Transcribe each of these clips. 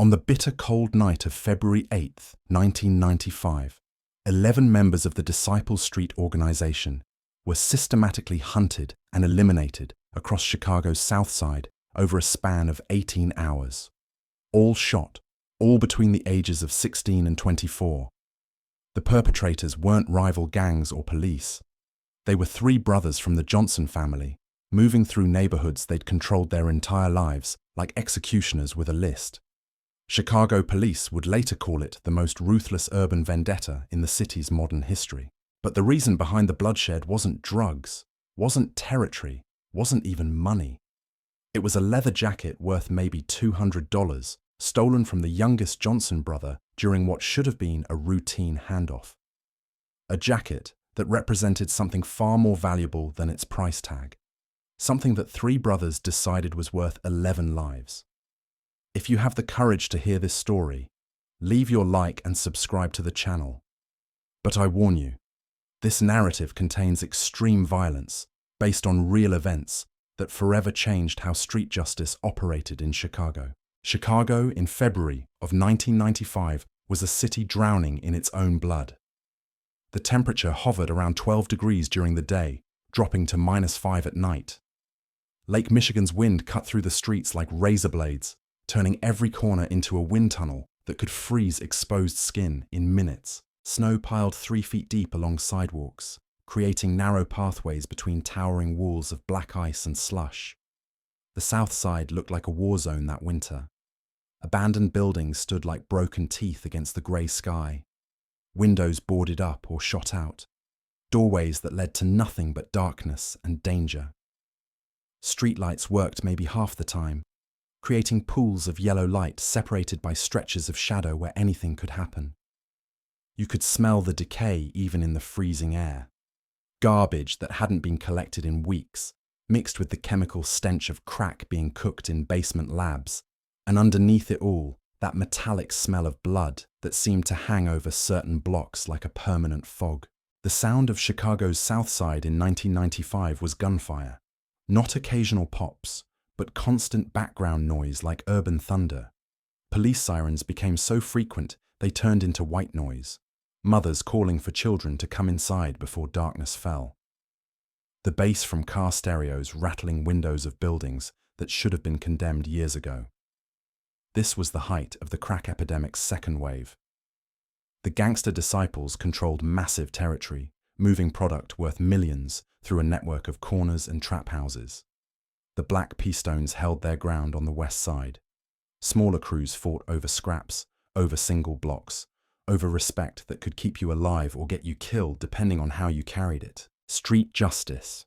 On the bitter cold night of February 8, 1995, 11 members of the Disciples Street organization were systematically hunted and eliminated across Chicago's South Side over a span of 18 hours. All shot, all between the ages of 16 and 24. The perpetrators weren't rival gangs or police. They were three brothers from the Johnson family, moving through neighborhoods they'd controlled their entire lives, like executioners with a list. Chicago police would later call it the most ruthless urban vendetta in the city's modern history. But the reason behind the bloodshed wasn't drugs, wasn't territory, wasn't even money. It was a leather jacket worth maybe $200, stolen from the youngest Johnson brother during what should have been a routine handoff. A jacket that represented something far more valuable than its price tag. Something that three brothers decided was worth 11 lives. If you have the courage to hear this story, leave your like and subscribe to the channel. But I warn you, this narrative contains extreme violence based on real events that forever changed how street justice operated in Chicago. Chicago in February of 1995 was a city drowning in its own blood. The temperature hovered around 12 degrees during the day, dropping to -5 at night. Lake Michigan's wind cut through the streets like razor blades, turning every corner into a wind tunnel that could freeze exposed skin in minutes. Snow piled 3 feet deep along sidewalks, creating narrow pathways between towering walls of black ice and slush. The South Side looked like a war zone that winter. Abandoned buildings stood like broken teeth against the grey sky. Windows boarded up or shot out. Doorways that led to nothing but darkness and danger. Streetlights worked maybe half the time, creating pools of yellow light separated by stretches of shadow where anything could happen. You could smell the decay even in the freezing air. Garbage that hadn't been collected in weeks, mixed with the chemical stench of crack being cooked in basement labs, and underneath it all, that metallic smell of blood that seemed to hang over certain blocks like a permanent fog. The sound of Chicago's South Side in 1995 was gunfire. Not occasional pops, but constant background noise like urban thunder. Police sirens became so frequent they turned into white noise. Mothers calling for children to come inside before darkness fell. The bass from car stereos rattling windows of buildings that should have been condemned years ago. This was the height of the crack epidemic's second wave. The gangster disciples controlled massive territory, moving product worth millions through a network of corners and trap houses. The Black P-Stones held their ground on the west side. Smaller crews fought over scraps, over single blocks, over respect that could keep you alive or get you killed depending on how you carried it. Street justice.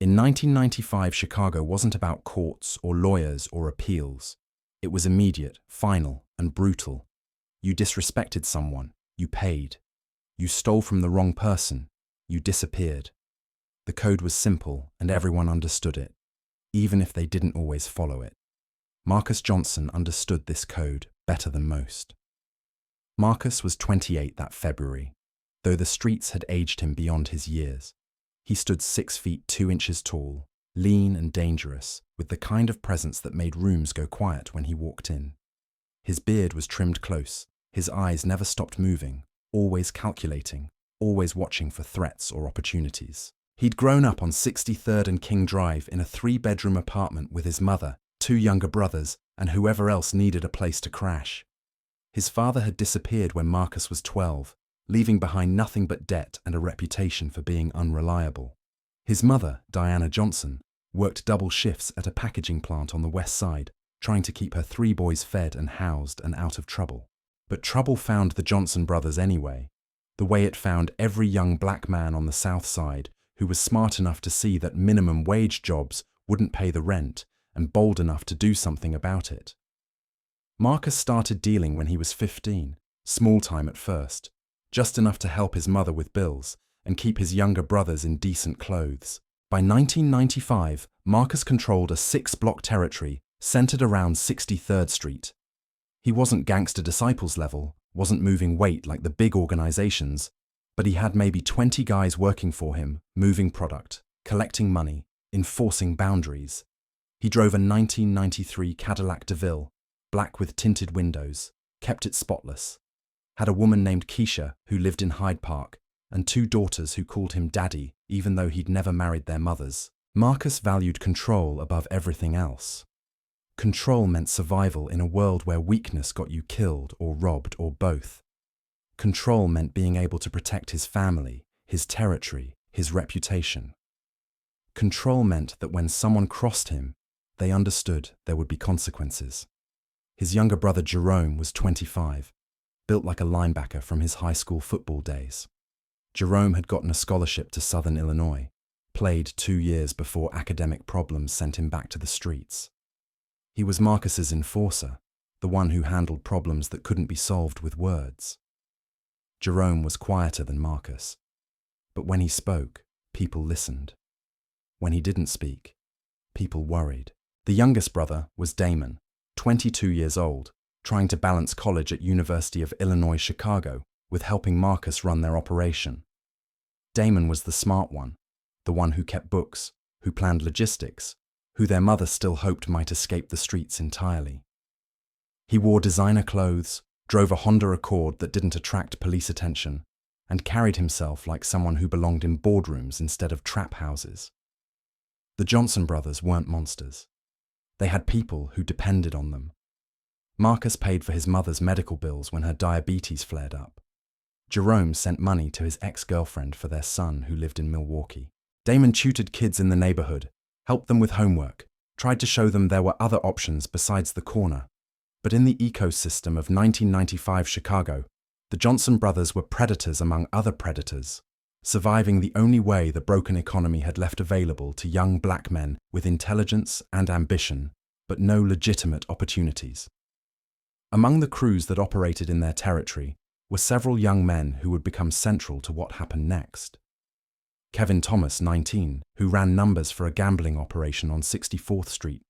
In 1995, Chicago wasn't about courts or lawyers or appeals. It was immediate, final, and brutal. You disrespected someone, you paid. You stole from the wrong person, you disappeared. The code was simple and everyone understood it, even if they didn't always follow it. Marcus Johnson understood this code better than most. Marcus was 28 that February, though the streets had aged him beyond his years. He stood 6 feet 2 inches tall, lean and dangerous, with the kind of presence that made rooms go quiet when he walked in. His beard was trimmed close, his eyes never stopped moving, always calculating, always watching for threats or opportunities. He'd grown up on 63rd and King Drive in a 3-bedroom apartment with his mother, 2 younger brothers, and whoever else needed a place to crash. His father had disappeared when Marcus was 12, leaving behind nothing but debt and a reputation for being unreliable. His mother, Diana Johnson, worked double shifts at a packaging plant on the west side, trying to keep her 3 boys fed and housed and out of trouble. But trouble found the Johnson brothers anyway, the way it found every young black man on the South Side who was smart enough to see that minimum wage jobs wouldn't pay the rent and bold enough to do something about it. Marcus started dealing when he was 15, small time at first, just enough to help his mother with bills and keep his younger brothers in decent clothes. By 1995, Marcus controlled a 6-block territory centered around 63rd Street. He wasn't gangster disciples level, wasn't moving weight like the big organizations, but he had maybe 20 guys working for him, moving product, collecting money, enforcing boundaries. He drove a 1993 Cadillac DeVille, black with tinted windows, kept it spotless. Had a woman named Keisha who lived in Hyde Park, and 2 daughters who called him Daddy even though he'd never married their mothers. Marcus valued control above everything else. Control meant survival in a world where weakness got you killed or robbed or both. Control meant being able to protect his family, his territory, his reputation. Control meant that when someone crossed him, they understood there would be consequences. His younger brother Jerome was 25, built like a linebacker from his high school football days. Jerome had gotten a scholarship to Southern Illinois, played 2 years before academic problems sent him back to the streets. He was Marcus's enforcer, the one who handled problems that couldn't be solved with words. Jerome was quieter than Marcus, but when he spoke, people listened. When he didn't speak, people worried. The youngest brother was Damon, 22 years old, trying to balance college at University of Illinois Chicago with helping Marcus run their operation. Damon was the smart one, the one who kept books, who planned logistics, who their mother still hoped might escape the streets entirely. He wore designer clothes, drove a Honda Accord that didn't attract police attention, and carried himself like someone who belonged in boardrooms instead of trap houses. The Johnson brothers weren't monsters. They had people who depended on them. Marcus paid for his mother's medical bills when her diabetes flared up. Jerome sent money to his ex-girlfriend for their son who lived in Milwaukee. Damon tutored kids in the neighborhood, helped them with homework, tried to show them there were other options besides the corner. But in the ecosystem of 1995 Chicago, the Johnson brothers were predators among other predators, surviving the only way the broken economy had left available to young black men with intelligence and ambition, but no legitimate opportunities. Among the crews that operated in their territory were several young men who would become central to what happened next. Kevin Thomas, 19, who ran numbers for a gambling operation on 64th Street.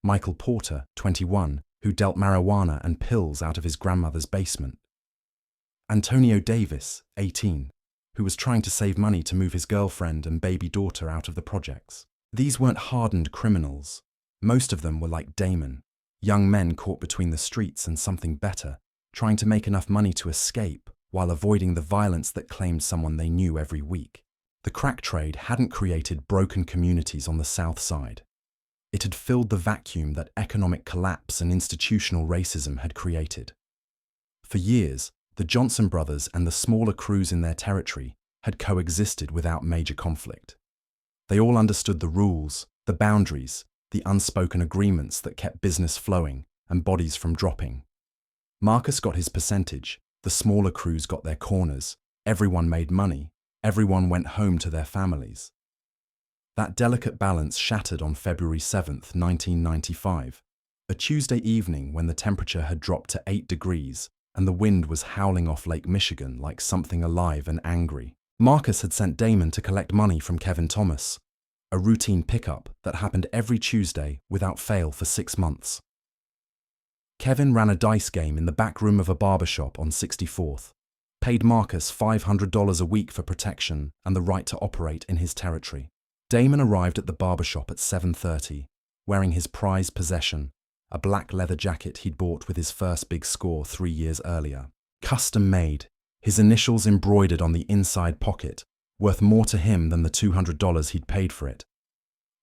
Michael Porter, 21, who dealt marijuana and pills out of his grandmother's basement. Antonio Davis, 18, who was trying to save money to move his girlfriend and baby daughter out of the projects. These weren't hardened criminals. Most of them were like Damon, young men caught between the streets and something better, trying to make enough money to escape while avoiding the violence that claimed someone they knew every week. The crack trade hadn't created broken communities on the South Side. It had filled the vacuum that economic collapse and institutional racism had created. For years, the Johnson brothers and the smaller crews in their territory had coexisted without major conflict. They all understood the rules, the boundaries, the unspoken agreements that kept business flowing and bodies from dropping. Marcus got his percentage, the smaller crews got their corners, everyone made money, everyone went home to their families. That delicate balance shattered on February 7th, 1995, a Tuesday evening when the temperature had dropped to 8 degrees and the wind was howling off Lake Michigan like something alive and angry. Marcus had sent Damon to collect money from Kevin Thomas, a routine pickup that happened every Tuesday without fail for 6 months. Kevin ran a dice game in the back room of a barbershop on 64th, paid Marcus $500 a week for protection and the right to operate in his territory. Damon arrived at the barbershop at 7:30, wearing his prized possession, a black leather jacket he'd bought with his first big score 3 years earlier. Custom made, his initials embroidered on the inside pocket, worth more to him than the $200 he'd paid for it.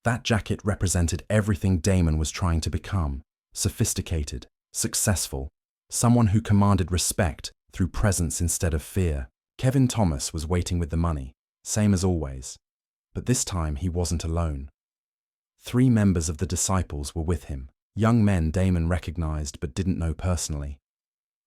That jacket represented everything Damon was trying to become: sophisticated, successful, someone who commanded respect through presence instead of fear. Kevin Thomas was waiting with the money, same as always. But this time he wasn't alone. 3 members of the Disciples were with him, young men Damon recognized but didn't know personally.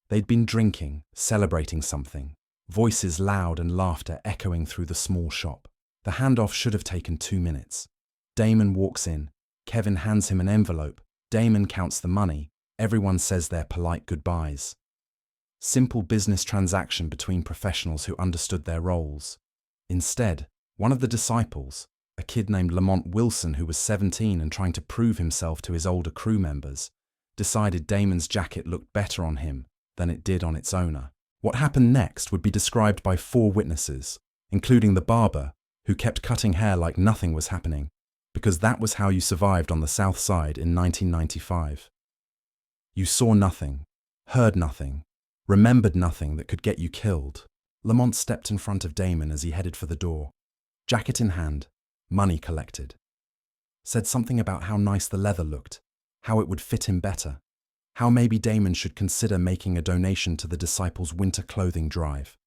They'd been drinking, celebrating something, voices loud and laughter echoing through the small shop. The handoff should have taken 2 minutes. Damon walks in, Kevin hands him an envelope, Damon counts the money, everyone says their polite goodbyes. Simple business transaction between professionals who understood their roles. Instead, one of the Disciples, a kid named Lamont Wilson who was 17 and trying to prove himself to his older crew members, decided Damon's jacket looked better on him than it did on its owner. What happened next would be described by 4 witnesses, including the barber, who kept cutting hair like nothing was happening, because that was how you survived on the South Side in 1995. You saw nothing, heard nothing, remembered nothing that could get you killed. Lamont stepped in front of Damon as he headed for the door, jacket in hand, money collected. Said something about how nice the leather looked, how it would fit him better, how maybe Damon should consider making a donation to the disciples' winter clothing drive.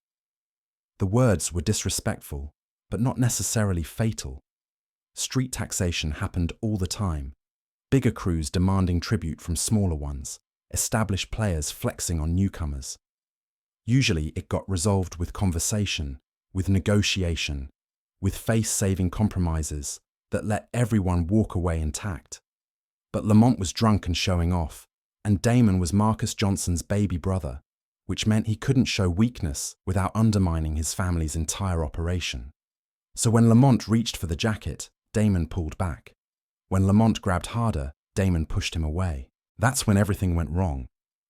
The words were disrespectful, but not necessarily fatal. Street taxation happened all the time. Bigger crews demanding tribute from smaller ones, established players flexing on newcomers. Usually it got resolved with conversation, with negotiation, with face-saving compromises that let everyone walk away intact. But Lamont was drunk and showing off, and Damon was Marcus Johnson's baby brother, which meant he couldn't show weakness without undermining his family's entire operation. So when Lamont reached for the jacket, Damon pulled back. When Lamont grabbed harder, Damon pushed him away. That's when everything went wrong.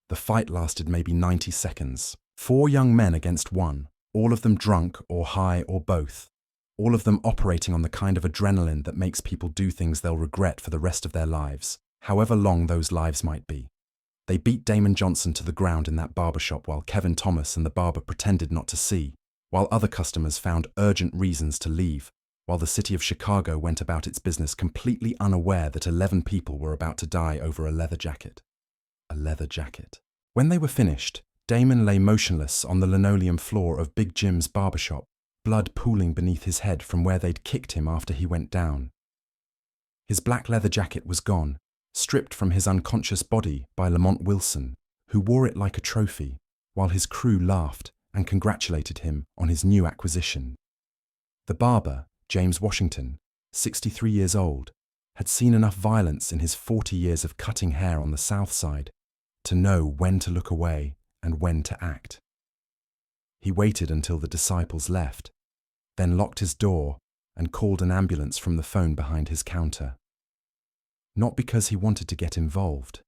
The fight lasted maybe 90 seconds. 4 young men against 1, all of them drunk or high or both. All of them operating on the kind of adrenaline that makes people do things they'll regret for the rest of their lives, however long those lives might be. They beat Damon Johnson to the ground in that barbershop while Kevin Thomas and the barber pretended not to see, while other customers found urgent reasons to leave, while the city of Chicago went about its business completely unaware that 11 people were about to die over a leather jacket. A leather jacket. When they were finished, Damon lay motionless on the linoleum floor of Big Jim's barbershop, blood pooling beneath his head from where they'd kicked him after he went down. His black leather jacket was gone, stripped from his unconscious body by Lamont Wilson, who wore it like a trophy, while his crew laughed and congratulated him on his new acquisition. The barber, James Washington, 63 years old, had seen enough violence in his 40 years of cutting hair on the South Side to know when to look away and when to act. He waited until the disciples left, then locked his door and called an ambulance from the phone behind his counter. Not because he wanted to get involved,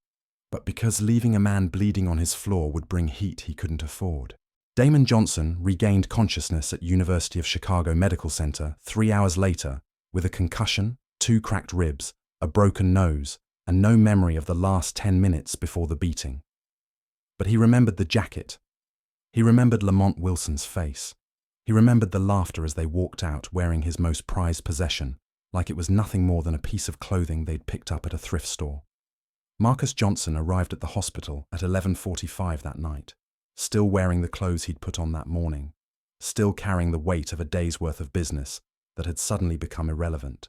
but because leaving a man bleeding on his floor would bring heat he couldn't afford. Damon Johnson regained consciousness at University of Chicago Medical Center 3 hours later with a concussion, 2 cracked ribs, a broken nose, and no memory of the last 10 minutes before the beating. But he remembered the jacket. He remembered Lamont Wilson's face. He remembered the laughter as they walked out wearing his most prized possession, like it was nothing more than a piece of clothing they'd picked up at a thrift store. Marcus Johnson arrived at the hospital at 11:45 that night, still wearing the clothes he'd put on that morning, still carrying the weight of a day's worth of business that had suddenly become irrelevant.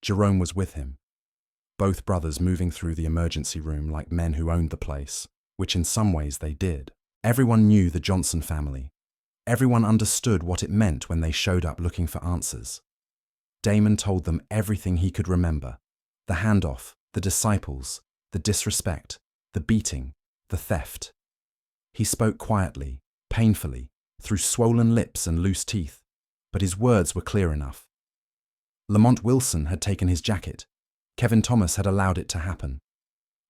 Jerome was with him, both brothers moving through the emergency room like men who owned the place, which in some ways they did. Everyone knew the Johnson family. Everyone understood what it meant when they showed up looking for answers. Damon told them everything he could remember: the handoff, the disciples, the disrespect, the beating, the theft. He spoke quietly, painfully, through swollen lips and loose teeth, but his words were clear enough. Lamont Wilson had taken his jacket. Kevin Thomas had allowed it to happen.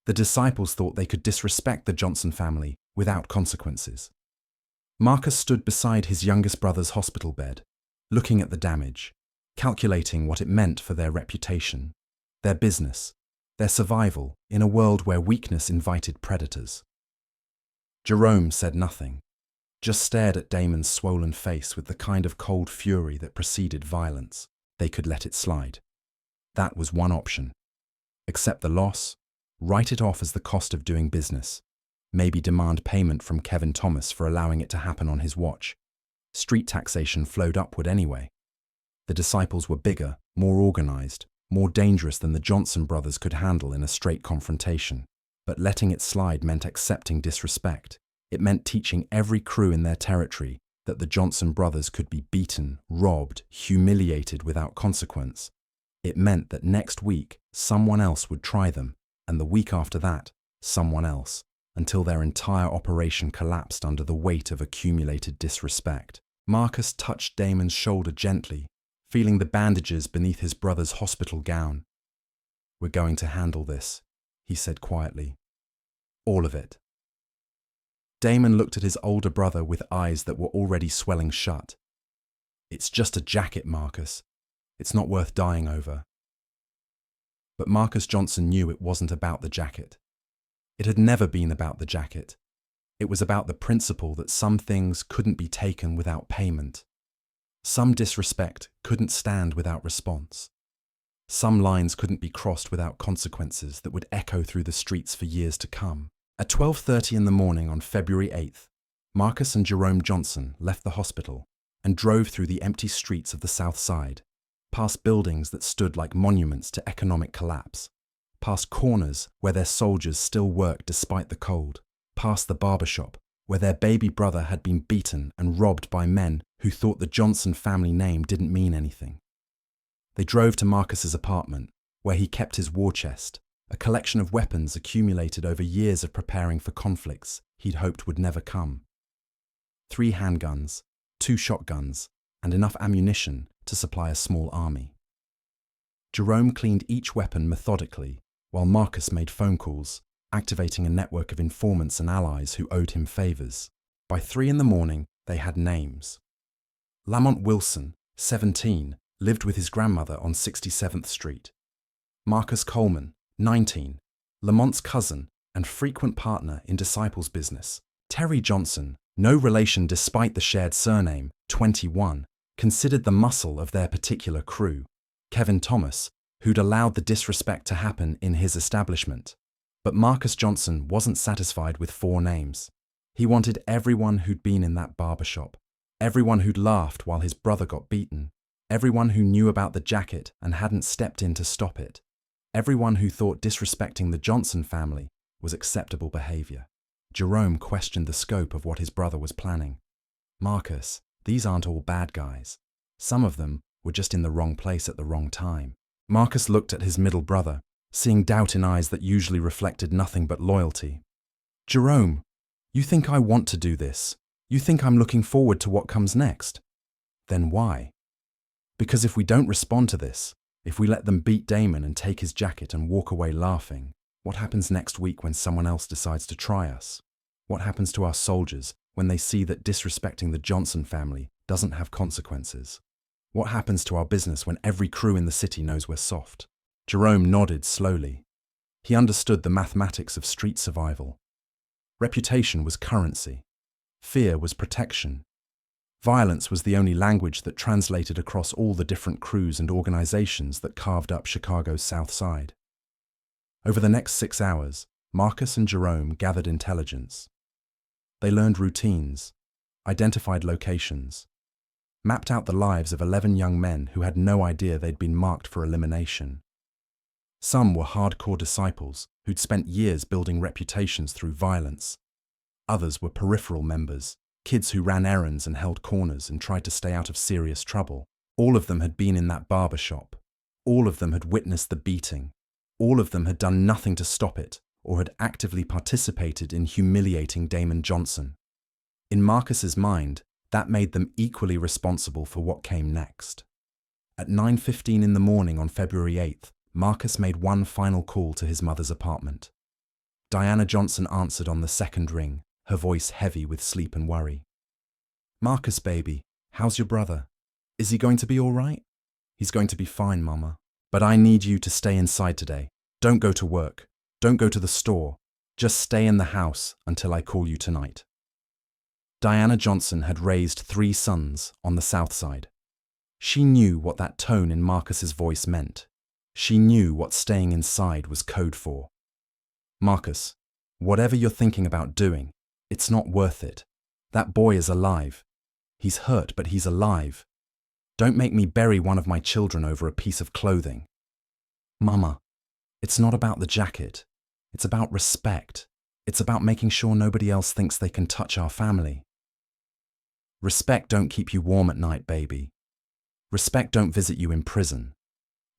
The disciples thought they could disrespect the Johnson family without consequences. Marcus stood beside his youngest brother's hospital bed, looking at the damage, calculating what it meant for their reputation, their business, their survival in a world where weakness invited predators. Jerome said nothing, just stared at Damon's swollen face with the kind of cold fury that preceded violence. They could let it slide. That was one option. Accept the loss, write it off as the cost of doing business, maybe demand payment from Kevin Thomas for allowing it to happen on his watch. Street taxation flowed upward anyway. The disciples were bigger, more organized, more dangerous than the Johnson brothers could handle in a straight confrontation. But letting it slide meant accepting disrespect. It meant teaching every crew in their territory that the Johnson brothers could be beaten, robbed, humiliated without consequence. It meant that next week, someone else would try them, and the week after that, someone else, until their entire operation collapsed under the weight of accumulated disrespect. Marcus touched Damon's shoulder gently, feeling the bandages beneath his brother's hospital gown. "We're going to handle this," he said quietly. "All of it." Damon looked at his older brother with eyes that were already swelling shut. "It's just a jacket, Marcus. It's not worth dying over." But Marcus Johnson knew it wasn't about the jacket. It had never been about the jacket. It was about the principle that some things couldn't be taken without payment. Some disrespect couldn't stand without response. Some lines couldn't be crossed without consequences that would echo through the streets for years to come. At 12:30 in the morning on February 8th, Marcus and Jerome Johnson left the hospital and drove through the empty streets of the South Side, past buildings that stood like monuments to economic collapse, past corners where their soldiers still worked despite the cold, past the barbershop where their baby brother had been beaten and robbed by men who thought the Johnson family name didn't mean anything. They drove to Marcus's apartment, where he kept his war chest, a collection of weapons accumulated over years of preparing for conflicts he'd hoped would never come. 3 handguns, 2 shotguns, and enough ammunition to supply a small army. Jerome cleaned each weapon methodically, while Marcus made phone calls, activating a network of informants and allies who owed him favors. By 3 in the morning, they had names. Lamont Wilson, 17, lived with his grandmother on 67th Street. Marcus Coleman, 19, Lamont's cousin and frequent partner in Disciple's business. Terry Johnson, no relation despite the shared surname, 21, considered the muscle of their particular crew. Kevin Thomas, who'd allowed the disrespect to happen in his establishment. But Marcus Johnson wasn't satisfied with 4 names. He wanted everyone who'd been in that barbershop, everyone who'd laughed while his brother got beaten, everyone who knew about the jacket and hadn't stepped in to stop it, everyone who thought disrespecting the Johnson family was acceptable behavior. Jerome questioned the scope of what his brother was planning. Marcus, these aren't all bad guys. Some of them were just in the wrong place at the wrong time. Marcus looked at his middle brother, seeing doubt in eyes that usually reflected nothing but loyalty. Jerome, you think I want to do this? You think I'm looking forward to what comes next? Then why? Because if we don't respond to this, if we let them beat Damon and take his jacket and walk away laughing, what happens next week when someone else decides to try us? What happens to our soldiers when they see that disrespecting the Johnson family doesn't have consequences? What happens to our business when every crew in the city knows we're soft? Jerome nodded slowly. He understood the mathematics of street survival. Reputation was currency. Fear was protection. Violence was the only language that translated across all the different crews and organizations that carved up Chicago's South Side. Over the next 6 hours, Marcus and Jerome gathered intelligence. They learned routines, identified locations, mapped out the lives of 11 young men who had no idea they'd been marked for elimination. Some were hardcore disciples who'd spent years building reputations through violence. Others were peripheral members, kids who ran errands and held corners and tried to stay out of serious trouble. All of them had been in that barber shop. All of them had witnessed the beating. All of them had done nothing to stop it or had actively participated in humiliating Damon Johnson. In Marcus's mind, that made them equally responsible for what came next. At 9:15 in the morning on February 8th, Marcus made one final call to his mother's apartment. Diana Johnson answered on the second ring, her voice heavy with sleep and worry. "Marcus, baby, how's your brother? Is he going to be all right?" "He's going to be fine, Mama. But I need you to stay inside today. Don't go to work. Don't go to the store. Just stay in the house until I call you tonight." Diana Johnson had raised 3 sons on the South Side. She knew what that tone in Marcus's voice meant. She knew what staying inside was code for. "Marcus, whatever you're thinking about doing, it's not worth it. That boy is alive. He's hurt, but he's alive. Don't make me bury one of my children over a piece of clothing." "Mama, it's not about the jacket. It's about respect. It's about making sure nobody else thinks they can touch our family." "Respect don't keep you warm at night, baby. Respect don't visit you in prison.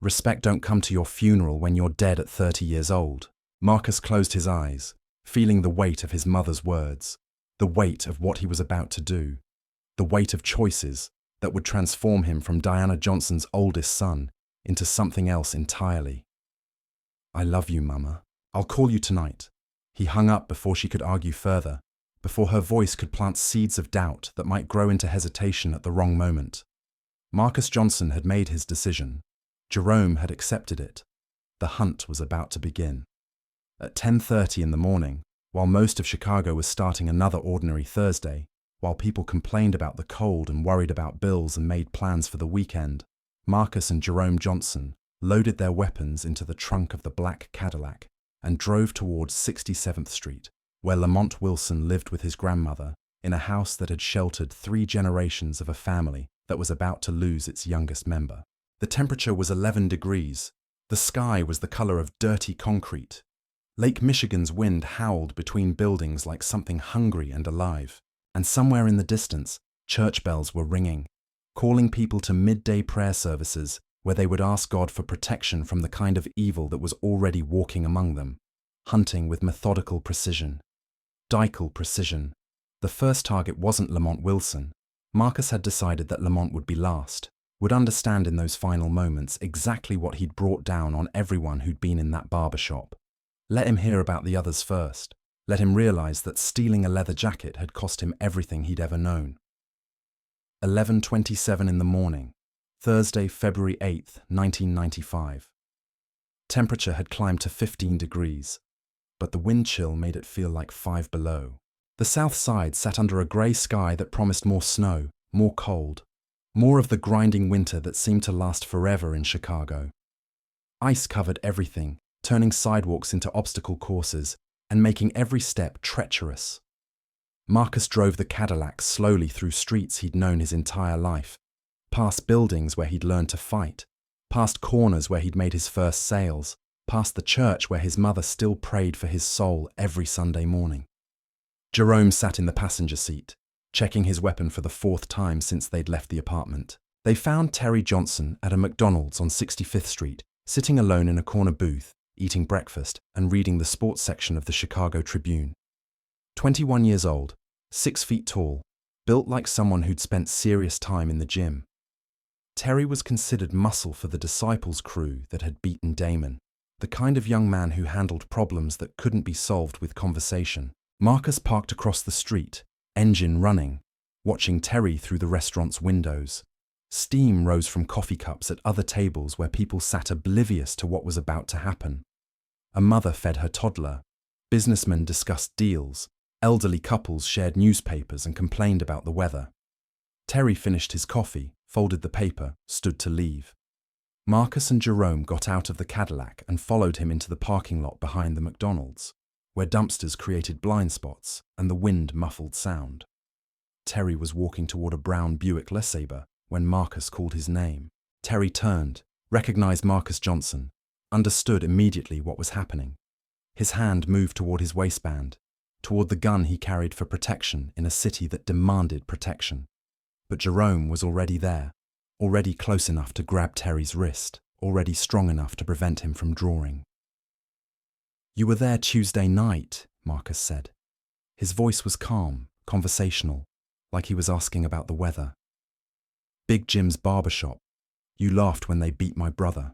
Respect don't come to your funeral when you're dead at 30 years old." Marcus closed his eyes, feeling the weight of his mother's words, the weight of what he was about to do, the weight of choices that would transform him from Diana Johnson's oldest son into something else entirely. "I love you, Mama. I'll call you tonight." He hung up before she could argue further, before her voice could plant seeds of doubt that might grow into hesitation at the wrong moment. Marcus Johnson had made his decision. Jerome had accepted it. The hunt was about to begin. At 10:30 in the morning, while most of Chicago was starting another ordinary Thursday, while people complained about the cold and worried about bills and made plans for the weekend, Marcus and Jerome Johnson loaded their weapons into the trunk of the black Cadillac and drove towards 67th Street, where Lamont Wilson lived with his grandmother in a house that had sheltered 3 generations of a family that was about to lose its youngest member. The temperature was 11 degrees. The sky was the color of dirty concrete. Lake Michigan's wind howled between buildings like something hungry and alive. And somewhere in the distance, church bells were ringing, calling people to midday prayer services where they would ask God for protection from the kind of evil that was already walking among them, hunting with methodical precision. Dical precision. The first target wasn't Lamont Wilson. Marcus had decided that Lamont would be last, would understand in those final moments exactly what he'd brought down on everyone who'd been in that barber shop. Let him hear about the others first. Let him realize that stealing a leather jacket had cost him everything he'd ever known. 11:27 in the morning, Thursday, February 8th, 1995. Temperature had climbed to 15 degrees, but the wind chill made it feel like 5 below. The south side sat under a grey sky that promised more snow, more cold, more of the grinding winter that seemed to last forever in Chicago. Ice covered everything, turning sidewalks into obstacle courses and making every step treacherous. Marcus drove the Cadillac slowly through streets he'd known his entire life, past buildings where he'd learned to fight, past corners where he'd made his first sales, past the church where his mother still prayed for his soul every Sunday morning. Jerome sat in the passenger seat, checking his weapon for the 4th time since they'd left the apartment. They found Terry Johnson at a McDonald's on 65th Street, sitting alone in a corner booth, eating breakfast and reading the sports section of the Chicago Tribune. 21 years old, 6 feet tall, built like someone who'd spent serious time in the gym. Terry was considered muscle for the Disciples crew that had beaten Damon, the kind of young man who handled problems that couldn't be solved with conversation. Marcus parked across the street, engine running, watching Terry through the restaurant's windows. Steam rose from coffee cups at other tables where people sat oblivious to what was about to happen. A mother fed her toddler. Businessmen discussed deals. Elderly couples shared newspapers and complained about the weather. Terry finished his coffee, folded the paper, stood to leave. Marcus and Jerome got out of the Cadillac and followed him into the parking lot behind the McDonald's, where dumpsters created blind spots and the wind muffled sound. Terry was walking toward a brown Buick LeSabre when Marcus called his name. Terry turned, recognized Marcus Johnson, understood immediately what was happening. His hand moved toward his waistband, toward the gun he carried for protection in a city that demanded protection. But Jerome was already there, already close enough to grab Terry's wrist, already strong enough to prevent him from drawing. "You were there Tuesday night," Marcus said. His voice was calm, conversational, like he was asking about the weather. "Big Jim's barbershop. You laughed when they beat my brother."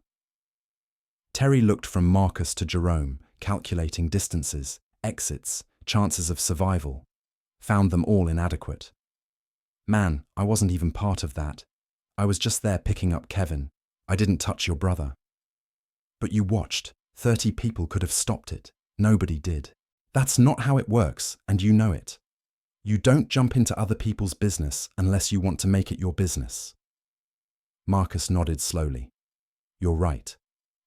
Terry looked from Marcus to Jerome, calculating distances, exits, chances of survival. Found them all inadequate. "Man, I wasn't even part of that. I was just there picking up Kevin. I didn't touch your brother." "But you watched. 30 people could have stopped it. Nobody did. That's not how it works, and you know it. You don't jump into other people's business unless you want to make it your business." Marcus nodded slowly. "You're right.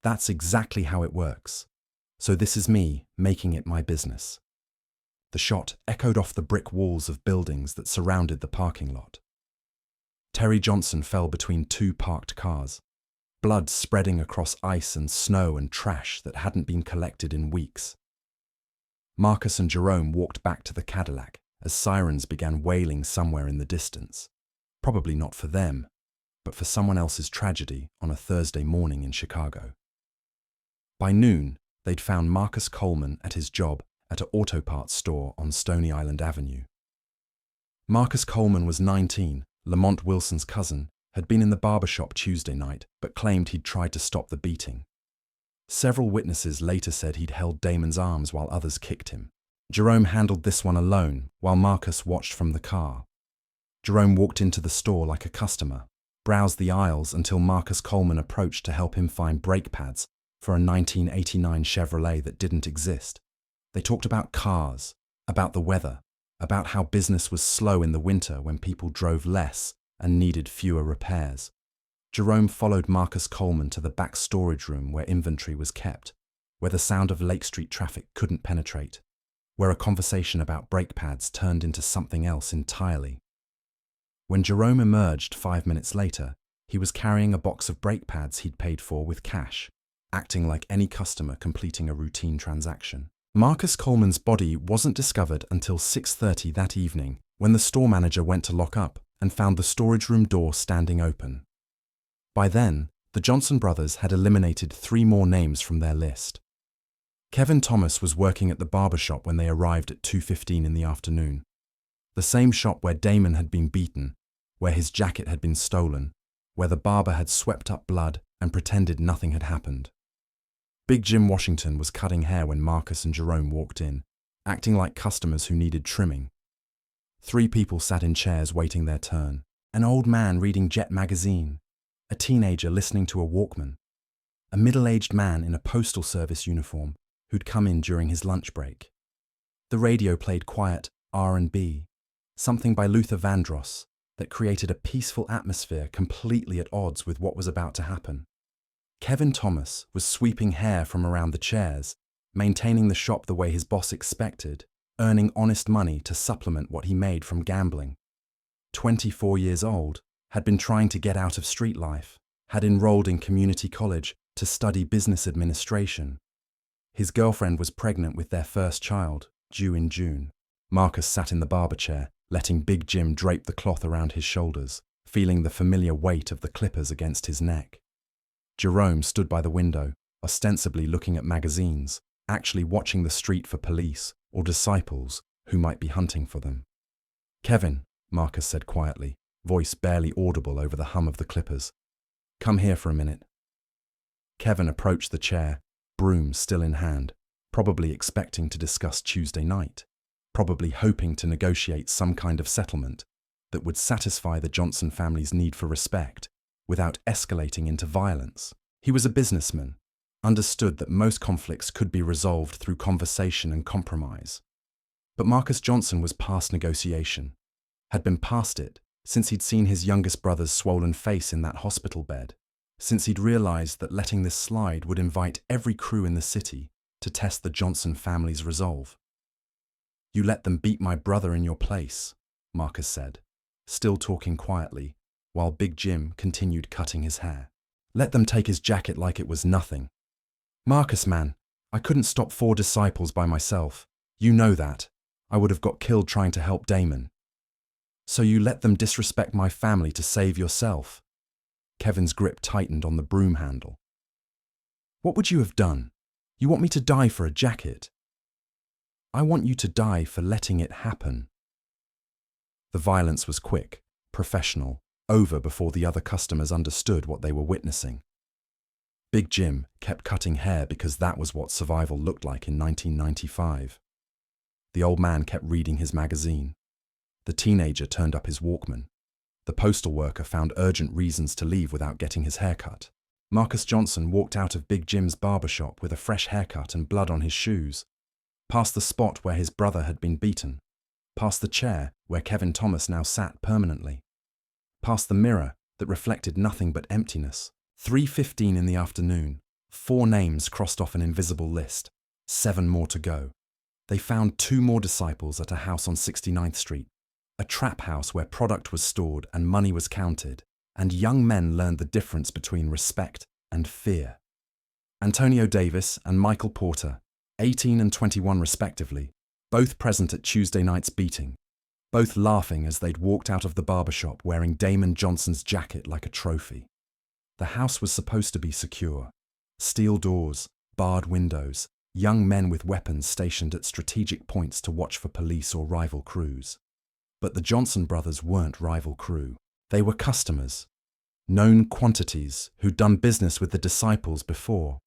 That's exactly how it works. So this is me making it my business." The shot echoed off the brick walls of buildings that surrounded the parking lot. Terry Johnson fell between 2 parked cars, blood spreading across ice and snow and trash that hadn't been collected in weeks. Marcus and Jerome walked back to the Cadillac as sirens began wailing somewhere in the distance. Probably not for them, but for someone else's tragedy on a Thursday morning in Chicago. By noon, they'd found Marcus Coleman at his job at an auto parts store on Stony Island Avenue. Marcus Coleman was 19, Lamont Wilson's cousin, had been in the barbershop Tuesday night but claimed he'd tried to stop the beating. Several witnesses later said he'd held Damon's arms while others kicked him. Jerome handled this one alone while Marcus watched from the car. Jerome walked into the store like a customer, browsed the aisles until Marcus Coleman approached to help him find brake pads for a 1989 Chevrolet that didn't exist. They talked about cars, about the weather, about how business was slow in the winter when people drove less and needed fewer repairs. Jerome followed Marcus Coleman to the back storage room where inventory was kept, where the sound of Lake Street traffic couldn't penetrate, where a conversation about brake pads turned into something else entirely. When Jerome emerged 5 minutes later, he was carrying a box of brake pads he'd paid for with cash, acting like any customer completing a routine transaction. Marcus Coleman's body wasn't discovered until 6:30 that evening, when the store manager went to lock up and found the storage room door standing open. By then, the Johnson brothers had eliminated 3 more names from their list. Kevin Thomas was working at the barber shop when they arrived at 2:15 in the afternoon. The same shop where Damon had been beaten, where his jacket had been stolen, where the barber had swept up blood and pretended nothing had happened. Big Jim Washington was cutting hair when Marcus and Jerome walked in, acting like customers who needed trimming. 3 people sat in chairs waiting their turn. An old man reading Jet magazine, a teenager listening to a Walkman, a middle-aged man in a postal service uniform who'd come in during his lunch break. The radio played quiet R&B, something by Luther Vandross, that created a peaceful atmosphere completely at odds with what was about to happen. Kevin Thomas was sweeping hair from around the chairs, maintaining the shop the way his boss expected, earning honest money to supplement what he made from gambling. 24 years old, had been trying to get out of street life, had enrolled in community college to study business administration. His girlfriend was pregnant with their first child, due in June. Marcus sat in the barber chair, letting Big Jim drape the cloth around his shoulders, feeling the familiar weight of the clippers against his neck. Jerome stood by the window, ostensibly looking at magazines, actually watching the street for police or disciples who might be hunting for them. "Kevin," Marcus said quietly, voice barely audible over the hum of the clippers. "Come here for a minute." Kevin approached the chair, broom still in hand, probably expecting to discuss Tuesday night, probably hoping to negotiate some kind of settlement that would satisfy the Johnson family's need for respect without escalating into violence. He was a businessman, understood that most conflicts could be resolved through conversation and compromise. But Marcus Johnson was past negotiation, had been past it since he'd seen his youngest brother's swollen face in that hospital bed, since he'd realized that letting this slide would invite every crew in the city to test the Johnson family's resolve. "You let them beat my brother in your place," Marcus said, still talking quietly, while Big Jim continued cutting his hair. "Let them take his jacket like it was nothing. Marcus, man, I couldn't stop 4 disciples by myself. You know that. I would have got killed trying to help Damon. So you let them disrespect my family to save yourself." Kevin's grip tightened on the broom handle. "What would you have done? You want me to die for a jacket? I want you to die for letting it happen." The violence was quick, professional, over before the other customers understood what they were witnessing. Big Jim kept cutting hair because that was what survival looked like in 1995. The old man kept reading his magazine. The teenager turned up his Walkman. The postal worker found urgent reasons to leave without getting his hair cut. Marcus Johnson walked out of Big Jim's barber shop with a fresh haircut and blood on his shoes, past the spot where his brother had been beaten, past the chair where Kevin Thomas now sat permanently, past the mirror that reflected nothing but emptiness. 3:15 in the afternoon, 4 names crossed off an invisible list, 7 more to go. They found 2 more disciples at a house on 69th Street, a trap house where product was stored and money was counted, and young men learned the difference between respect and fear. Antonio Davis and Michael Porter, 18 and 21 respectively, both present at Tuesday night's beating, both laughing as they'd walked out of the barbershop wearing Damon Johnson's jacket like a trophy. The house was supposed to be secure. Steel doors, barred windows, young men with weapons stationed at strategic points to watch for police or rival crews. But the Johnson brothers weren't rival crew. They were customers, known quantities who'd done business with the disciples before,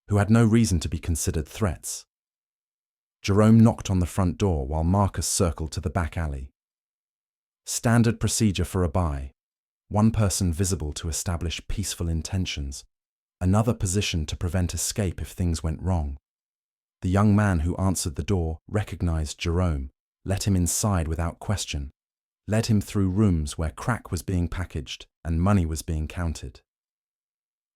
who had no reason to be considered threats. Jerome knocked on the front door while Marcus circled to the back alley. Standard procedure for a buy. 1 person visible to establish peaceful intentions. another position to prevent escape if things went wrong. The young man who answered the door recognized Jerome, let him inside without question, led him through rooms where crack was being packaged and money was being counted.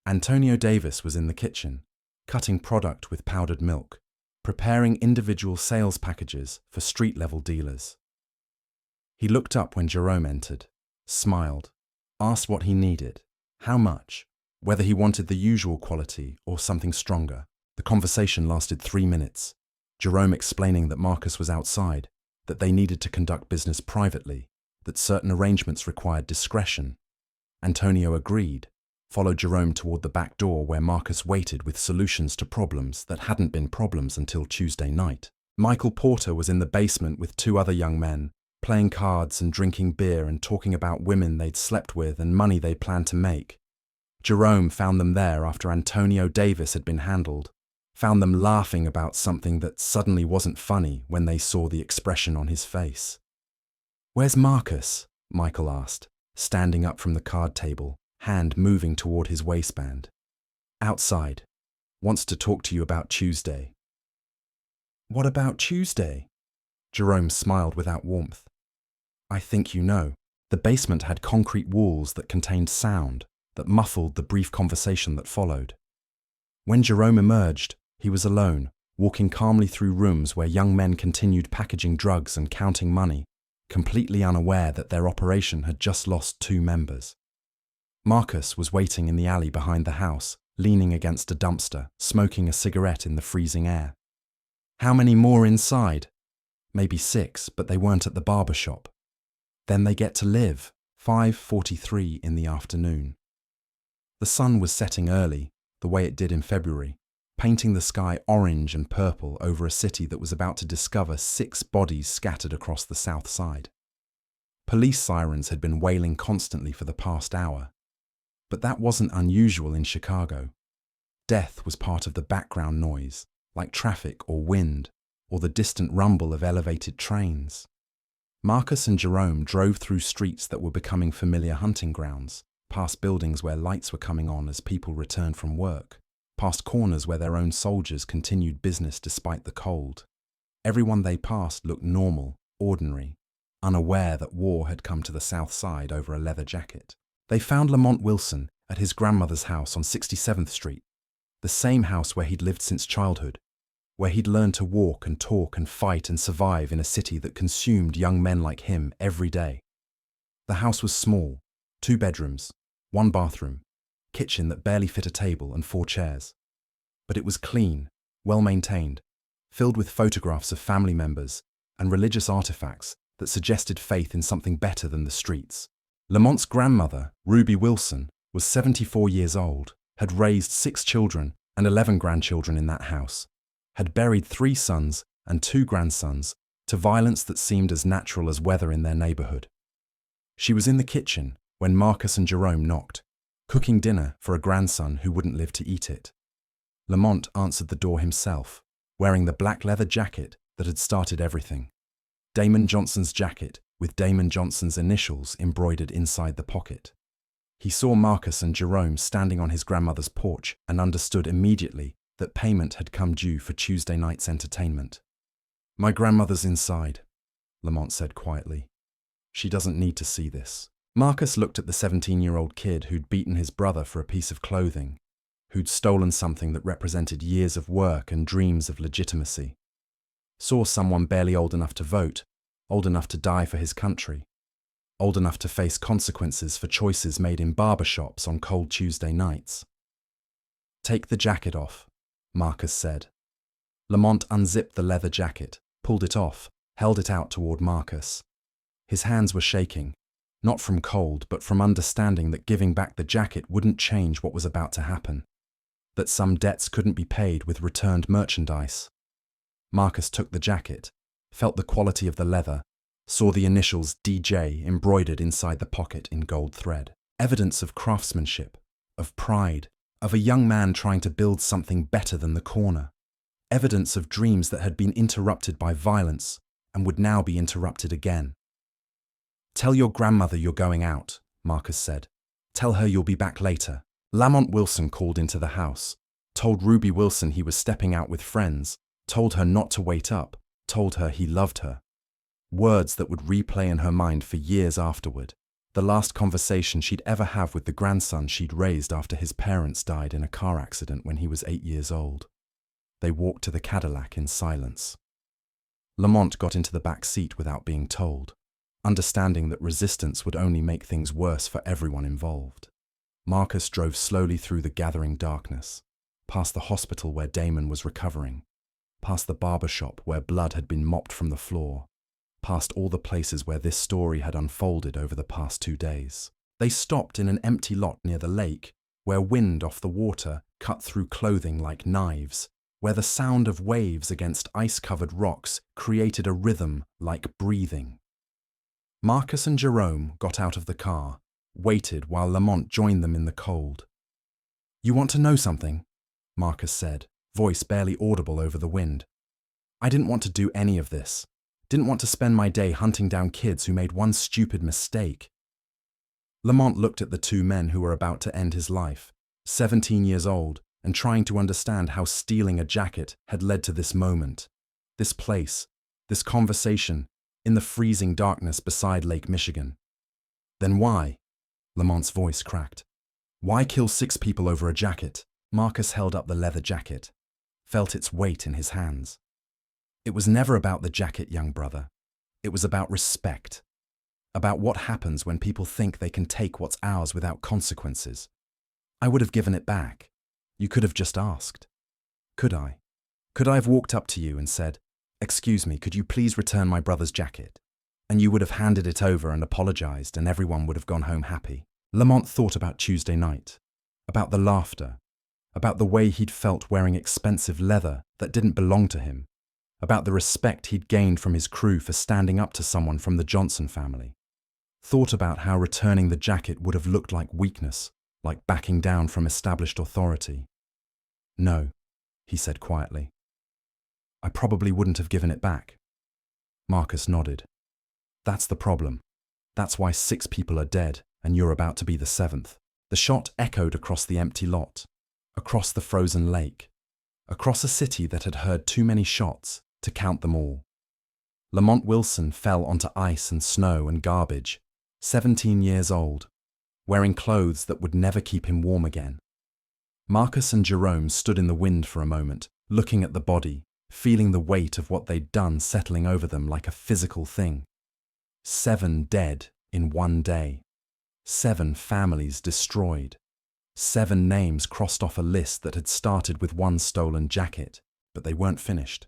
Antonio Davis was in the kitchen, cutting product with powdered milk, preparing individual sales packages for street-level dealers. He looked up when Jerome entered, smiled, asked what he needed, how much, whether he wanted the usual quality or something stronger. The conversation lasted 3 minutes, Jerome explaining that Marcus was outside, that they needed to conduct business privately, that certain arrangements required discretion. Antonio agreed, followed Jerome toward the back door where Marcus waited with solutions to problems that hadn't been problems until Tuesday night. Michael Porter was in the basement with 2 other young men, playing cards and drinking beer and talking about women they'd slept with and money they planned to make. Jerome found them there after Antonio Davis had been handled, found them laughing about something that suddenly wasn't funny when they saw the expression on his face. "Where's Marcus?" Michael asked, standing up from the card table, hand moving toward his waistband. "Outside. Wants to talk to you about Tuesday." "What about Tuesday?" Jerome smiled without warmth. "I think you know. The basement had concrete walls that contained sound, that muffled the brief conversation that followed. When Jerome emerged, he was alone, walking calmly through rooms where young men continued packaging drugs and counting money, completely unaware that their operation had just lost 2 members. Marcus was waiting in the alley behind the house, leaning against a dumpster, smoking a cigarette in the freezing air. "How many more inside?" "Maybe 6, but they weren't at the barber shop." "Then they get to live." 5:43 in the afternoon. The sun was setting early, the way it did in February, painting the sky orange and purple over a city that was about to discover 6 bodies scattered across the south side. Police sirens had been wailing constantly for the past hour. But that wasn't unusual in Chicago. Death was part of the background noise, like traffic or wind, or the distant rumble of elevated trains. Marcus and Jerome drove through streets that were becoming familiar hunting grounds, past buildings where lights were coming on as people returned from work, past corners where their own soldiers continued business despite the cold. Everyone they passed looked normal, ordinary, unaware that war had come to the south side over a leather jacket. They found Lamont Wilson at his grandmother's house on 67th Street, the same house where he'd lived since childhood, where he'd learned to walk and talk and fight and survive in a city that consumed young men like him every day. The house was small, 2 bedrooms, 1 bathroom, kitchen that barely fit a table and 4 chairs. But it was clean, well-maintained, filled with photographs of family members and religious artifacts that suggested faith in something better than the streets. Lamont's grandmother, Ruby Wilson, was 74 years old, had raised 6 children and 11 grandchildren in that house, had buried 3 sons and 2 grandsons to violence that seemed as natural as weather in their neighborhood. She was in the kitchen when Marcus and Jerome knocked, cooking dinner for a grandson who wouldn't live to eat it. Lamont answered the door himself, wearing the black leather jacket that had started everything. Damon Johnson's jacket with Damon Johnson's initials embroidered inside the pocket. He saw Marcus and Jerome standing on his grandmother's porch and understood immediately that payment had come due for Tuesday night's entertainment. "My grandmother's inside," Lamont said quietly. "She doesn't need to see this." Marcus looked at the 17-year-old kid who'd beaten his brother for a piece of clothing, who'd stolen something that represented years of work and dreams of legitimacy. Saw someone barely old enough to vote, old enough to die for his country, old enough to face consequences for choices made in barbershops on cold Tuesday nights. "Take the jacket off," Marcus said. Lamont unzipped the leather jacket, pulled it off, held it out toward Marcus. His hands were shaking, not from cold but from understanding that giving back the jacket wouldn't change what was about to happen, that some debts couldn't be paid with returned merchandise. Marcus took the jacket, felt the quality of the leather, saw the initials DJ embroidered inside the pocket in gold thread. Evidence of craftsmanship, of pride, of a young man trying to build something better than the corner. Evidence of dreams that had been interrupted by violence and would now be interrupted again. "Tell your grandmother you're going out," Marcus said. "Tell her you'll be back later. Lamont Wilson called into the house, told Ruby Wilson he was stepping out with friends, told her not to wait up, told her he loved her. Words that would replay in her mind for years afterward. The last conversation she'd ever have with the grandson she'd raised after his parents died in a car accident when he was 8 years old. They walked to the Cadillac in silence. Lamont got into the back seat without being told, understanding that resistance would only make things worse for everyone involved. Marcus drove slowly through the gathering darkness, past the hospital where Damon was recovering, past the barber shop where blood had been mopped from the floor, past all the places where this story had unfolded over the past 2 days. They stopped in an empty lot near the lake, where wind off the water cut through clothing like knives, where the sound of waves against ice-covered rocks created a rhythm like breathing. Marcus and Jerome got out of the car, waited while Lamont joined them in the cold. "You want to know something?" Marcus said, voice barely audible over the wind. "I didn't want to do any of this. Didn't want to spend my day hunting down kids who made one stupid mistake." Lamont looked at the 2 men who were about to end his life, 17 years old, and trying to understand how stealing a jacket had led to this moment, this place, this conversation, in the freezing darkness beside Lake Michigan. "Then why?" Lamont's voice cracked. "Why kill 6 people over a jacket?" Marcus held up the leather jacket, felt its weight in his hands. "It was never about the jacket, young brother. It was about respect. About what happens when people think they can take what's ours without consequences. I would have given it back. You could have just asked. Could I? Could I have walked up to you and said, 'Excuse me, could you please return my brother's jacket?' And you would have handed it over and apologized, and everyone would have gone home happy." Lamont thought about Tuesday night, about the laughter, about the way he'd felt wearing expensive leather that didn't belong to him, about the respect he'd gained from his crew for standing up to someone from the Johnson family. Thought about how returning the jacket would have looked like weakness, like backing down from established authority. "No," he said quietly. "I probably wouldn't have given it back." Marcus nodded. "That's the problem. That's why 6 people are dead, and you're about to be the 7th. The shot echoed across the empty lot, across the frozen lake, across a city that had heard too many shots to count them all. Lamont Wilson fell onto ice and snow and garbage, 17 years old, wearing clothes that would never keep him warm again. Marcus and Jerome stood in the wind for a moment, looking at the body, feeling the weight of what they'd done settling over them like a physical thing. 7 dead in 1 day. 7 families destroyed. 7 names crossed off a list that had started with 1 stolen jacket, but they weren't finished.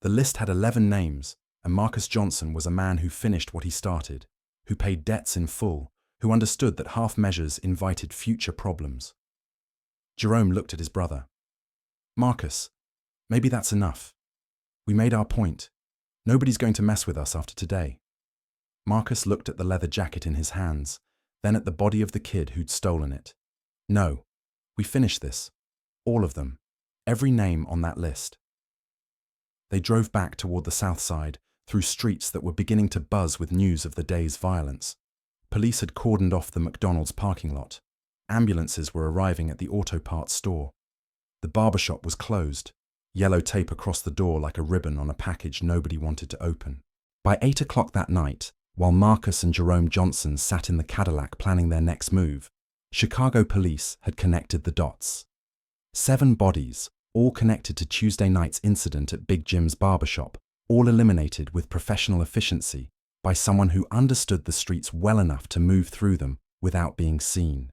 The list had 11 names, and Marcus Johnson was a man who finished what he started, who paid debts in full, who understood that half measures invited future problems. Jerome looked at his brother. "Marcus, maybe that's enough. We made our point. Nobody's going to mess with us after today." Marcus looked at the leather jacket in his hands, then at the body of the kid who'd stolen it. "No, we finished this. All of them. Every name on that list." They drove back toward the south side, through streets that were beginning to buzz with news of the day's violence. Police had cordoned off the McDonald's parking lot. Ambulances were arriving at the auto parts store. The barbershop was closed, yellow tape across the door like a ribbon on a package nobody wanted to open. By 8 o'clock that night, while Marcus and Jerome Johnson sat in the Cadillac planning their next move, Chicago police had connected the dots. 7 bodies, all connected to Tuesday night's incident at Big Jim's barbershop, all eliminated with professional efficiency by someone who understood the streets well enough to move through them without being seen.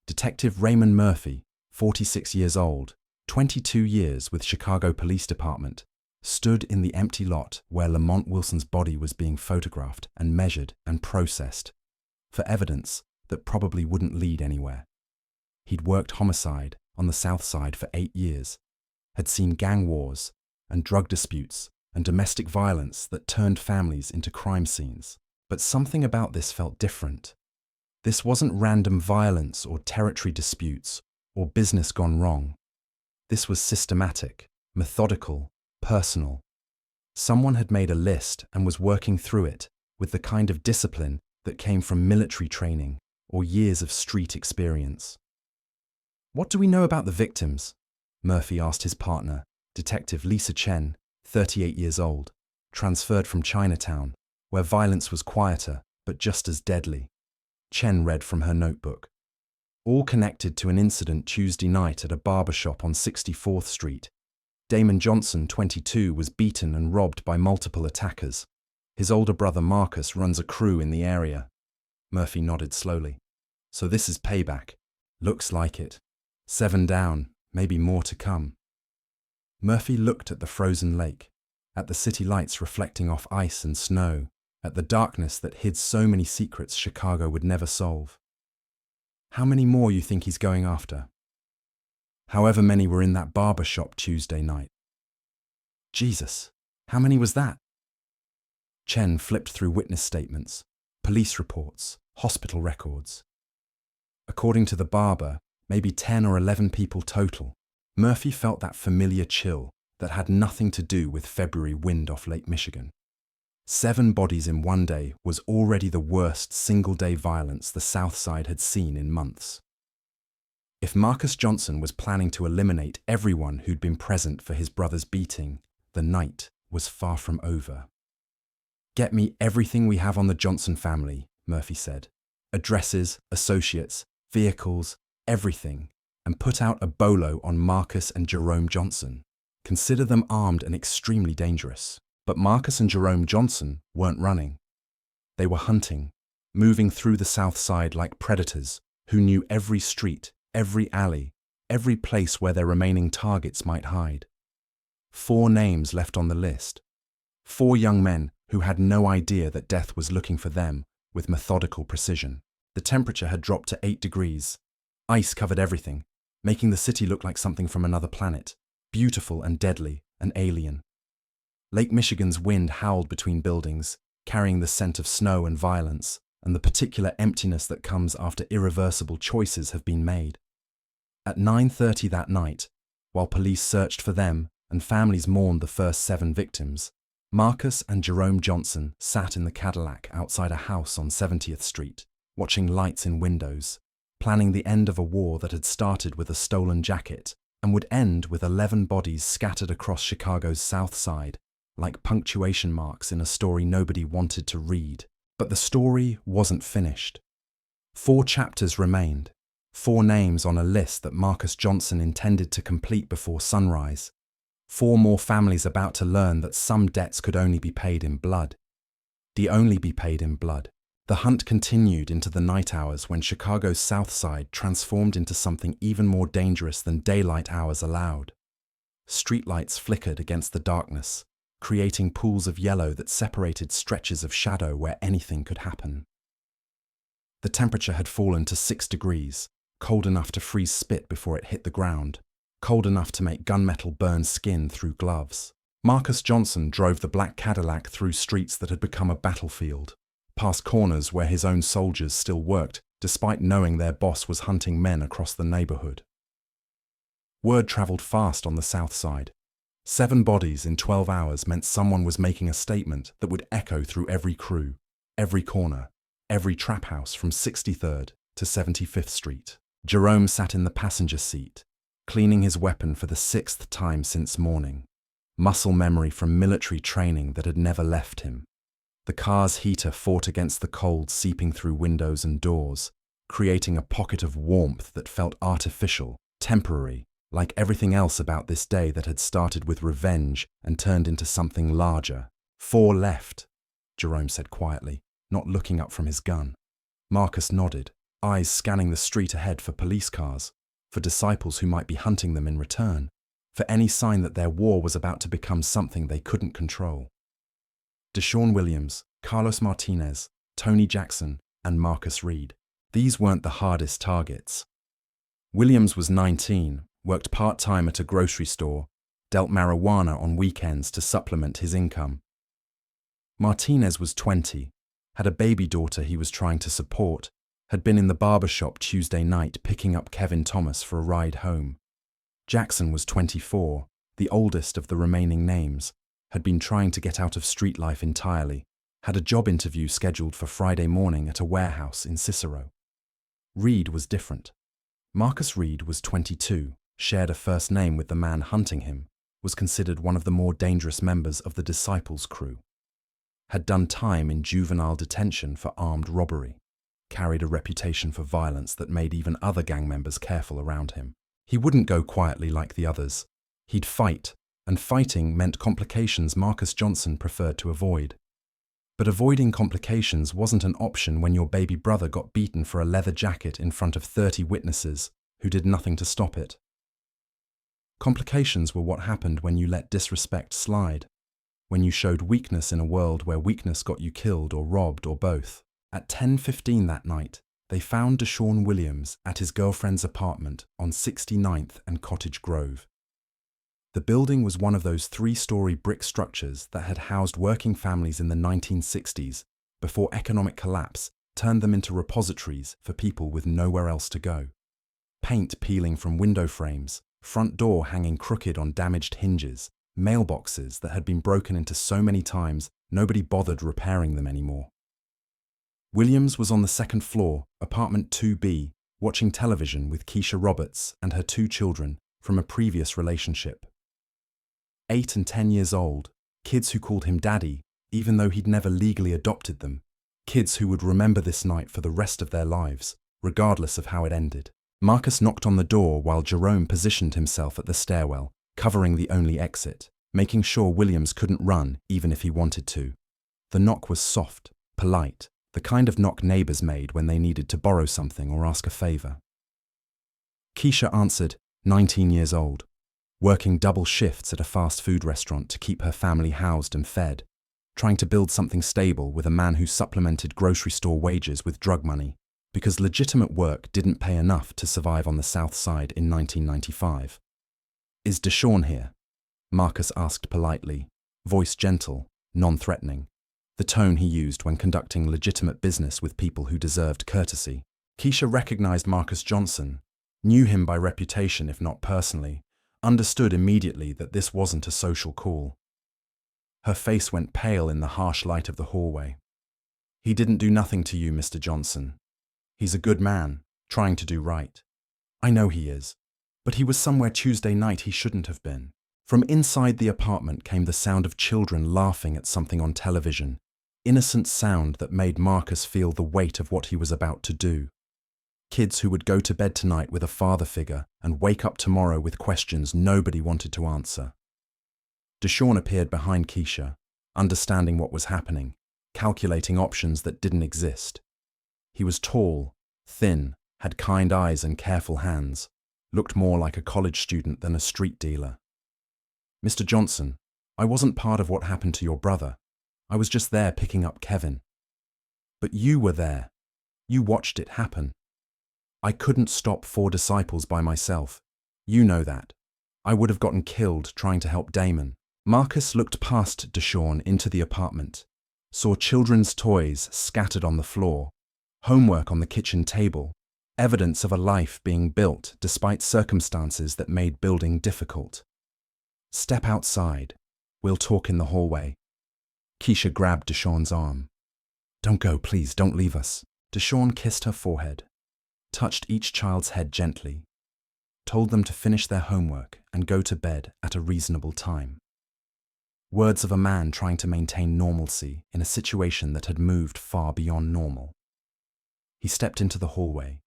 Detective Raymond Murphy, 46 years old, 22 years with Chicago Police Department, stood in the empty lot where Lamont Wilson's body was being photographed and measured and processed for evidence that probably wouldn't lead anywhere. He'd worked homicide on the South Side for 8 years, had seen gang wars and drug disputes and domestic violence that turned families into crime scenes. But something about this felt different. This wasn't random violence or territory disputes or business gone wrong. This was systematic, methodical, personal. Someone had made a list and was working through it with the kind of discipline that came from military training or years of street experience. What do we know about the victims? Murphy asked his partner, Detective Lisa Chen, 38 years old, transferred from Chinatown, where violence was quieter but just as deadly. Chen read from her notebook. All connected to an incident Tuesday night at a barbershop on 64th Street. Damon Johnson, 22, was beaten and robbed by multiple attackers. His older brother Marcus runs a crew in the area. Murphy nodded slowly. So this is payback. Looks like it. 7 down, maybe more to come. Murphy looked at the frozen lake, at the city lights reflecting off ice and snow, at the darkness that hid so many secrets Chicago would never solve. How many more you think he's going after? However many were in that barber shop Tuesday night. Jesus, how many was that? Chen flipped through witness statements, police reports, hospital records. According to the barber, maybe 10 or 11 people total. Murphy felt that familiar chill that had nothing to do with February wind off Lake Michigan. 7 bodies in one day was already the worst single-day violence the South Side had seen in months. If Marcus Johnson was planning to eliminate everyone who'd been present for his brother's beating, the night was far from over. Get me everything we have on the Johnson family, Murphy said. Addresses, associates, vehicles, everything, and put out a bolo on Marcus and Jerome Johnson. Consider them armed and extremely dangerous. But Marcus and Jerome Johnson weren't running. They were hunting, moving through the South Side like predators who knew every street, every alley, every place where their remaining targets might hide. 4 names left on the list. 4 young men who had no idea that death was looking for them with methodical precision. The temperature had dropped to 8 degrees. Ice covered everything, making the city look like something from another planet, beautiful and deadly, an alien. Lake Michigan's wind howled between buildings, carrying the scent of snow and violence, and the particular emptiness that comes after irreversible choices have been made. At 9:30 that night, while police searched for them and families mourned the first 7 victims, Marcus and Jerome Johnson sat in the Cadillac outside a house on 70th Street, watching lights in windows, planning the end of a war that had started with a stolen jacket and would end with 11 bodies scattered across Chicago's South Side, like punctuation marks in a story nobody wanted to read. But the story wasn't finished. 4 chapters remained, 4 names on a list that Marcus Johnson intended to complete before sunrise, 4 more families about to learn that some debts could only be paid in blood. Only be paid in blood. The hunt continued into the night hours when Chicago's South Side transformed into something even more dangerous than daylight hours allowed. Streetlights flickered against the darkness, creating pools of yellow that separated stretches of shadow where anything could happen. The temperature had fallen to 6 degrees, cold enough to freeze spit before it hit the ground, cold enough to make gunmetal burn skin through gloves. Marcus Johnson drove the black Cadillac through streets that had become a battlefield, past corners where his own soldiers still worked, despite knowing their boss was hunting men across the neighborhood. Word traveled fast on the South Side. 7 bodies in 12 hours meant someone was making a statement that would echo through every crew, every corner, every trap house from 63rd to 75th Street. Jerome sat in the passenger seat, cleaning his weapon for the 6th time since morning. Muscle memory from military training that had never left him. The car's heater fought against the cold seeping through windows and doors, creating a pocket of warmth that felt artificial, temporary, like everything else about this day that had started with revenge and turned into something larger. 4 left, Jerome said quietly, not looking up from his gun. Marcus nodded, eyes scanning the street ahead for police cars, for disciples who might be hunting them in return, for any sign that their war was about to become something they couldn't control. Deshaun Williams, Carlos Martinez, Tony Jackson, and Marcus Reed. These weren't the hardest targets. Williams was 19, worked part-time at a grocery store, dealt marijuana on weekends to supplement his income. Martinez was 20, had a baby daughter he was trying to support, had been in the barber shop Tuesday night picking up Kevin Thomas for a ride home. Jackson was 24, the oldest of the remaining names, had been trying to get out of street life entirely, had a job interview scheduled for Friday morning at a warehouse in Cicero. Reed was different. Marcus Reed was 22, shared a first name with the man hunting him, was considered one of the more dangerous members of the Disciples crew, had done time in juvenile detention for armed robbery, carried a reputation for violence that made even other gang members careful around him. He wouldn't go quietly like the others. He'd fight, and fighting meant complications Marcus Johnson preferred to avoid. But avoiding complications wasn't an option when your baby brother got beaten for a leather jacket in front of 30 witnesses who did nothing to stop it. Complications were what happened when you let disrespect slide, when you showed weakness in a world where weakness got you killed or robbed or both. At 10:15 that night, they found Deshaun Williams at his girlfriend's apartment on 69th and Cottage Grove. The building was one of those 3-story brick structures that had housed working families in the 1960s before economic collapse turned them into repositories for people with nowhere else to go. Paint peeling from window frames, front door hanging crooked on damaged hinges, mailboxes that had been broken into so many times nobody bothered repairing them anymore. Williams was on the second floor, apartment 2B, watching television with Keisha Roberts and her 2 children from a previous relationship. 8 and 10 years old, kids who called him daddy, even though he'd never legally adopted them, kids who would remember this night for the rest of their lives, regardless of how it ended. Marcus knocked on the door while Jerome positioned himself at the stairwell, covering the only exit, making sure Williams couldn't run even if he wanted to. The knock was soft, polite, the kind of knock neighbors made when they needed to borrow something or ask a favor. Keisha answered, 19 years old, working double shifts at a fast food restaurant to keep her family housed and fed, trying to build something stable with a man who supplemented grocery store wages with drug money, because legitimate work didn't pay enough to survive on the South Side in 1995. "Is Deshaun here?" Marcus asked politely, voice gentle, non-threatening, the tone he used when conducting legitimate business with people who deserved courtesy. Keisha recognized Marcus Johnson, knew him by reputation if not personally, understood immediately that this wasn't a social call. Her face went pale in the harsh light of the hallway. "He didn't do nothing to you, Mr. Johnson. He's a good man, trying to do right. I know he is. But he was somewhere Tuesday night he shouldn't have been." From inside the apartment came the sound of children laughing at something on television, innocent sound that made Marcus feel the weight of what he was about to do. Kids who would go to bed tonight with a father figure and wake up tomorrow with questions nobody wanted to answer. Deshaun appeared behind Keisha, understanding what was happening, calculating options that didn't exist. He was tall, thin, had kind eyes and careful hands, looked more like a college student than a street dealer. "Mr. Johnson, I wasn't part of what happened to your brother. I was just there picking up Kevin. But you were there. You watched it happen. I couldn't stop 4 disciples by myself. You know that. I would have gotten killed trying to help Damon." Marcus looked past Deshaun into the apartment, saw children's toys scattered on the floor, homework on the kitchen table, evidence of a life being built despite circumstances that made building difficult. "Step outside. We'll talk in the hallway." Keisha grabbed Deshaun's arm. "Don't go, please, don't leave us." Deshaun kissed her forehead, touched each child's head gently, told them to finish their homework and go to bed at a reasonable time. Words of a man trying to maintain normalcy in a situation that had moved far beyond normal. He stepped into the hallway,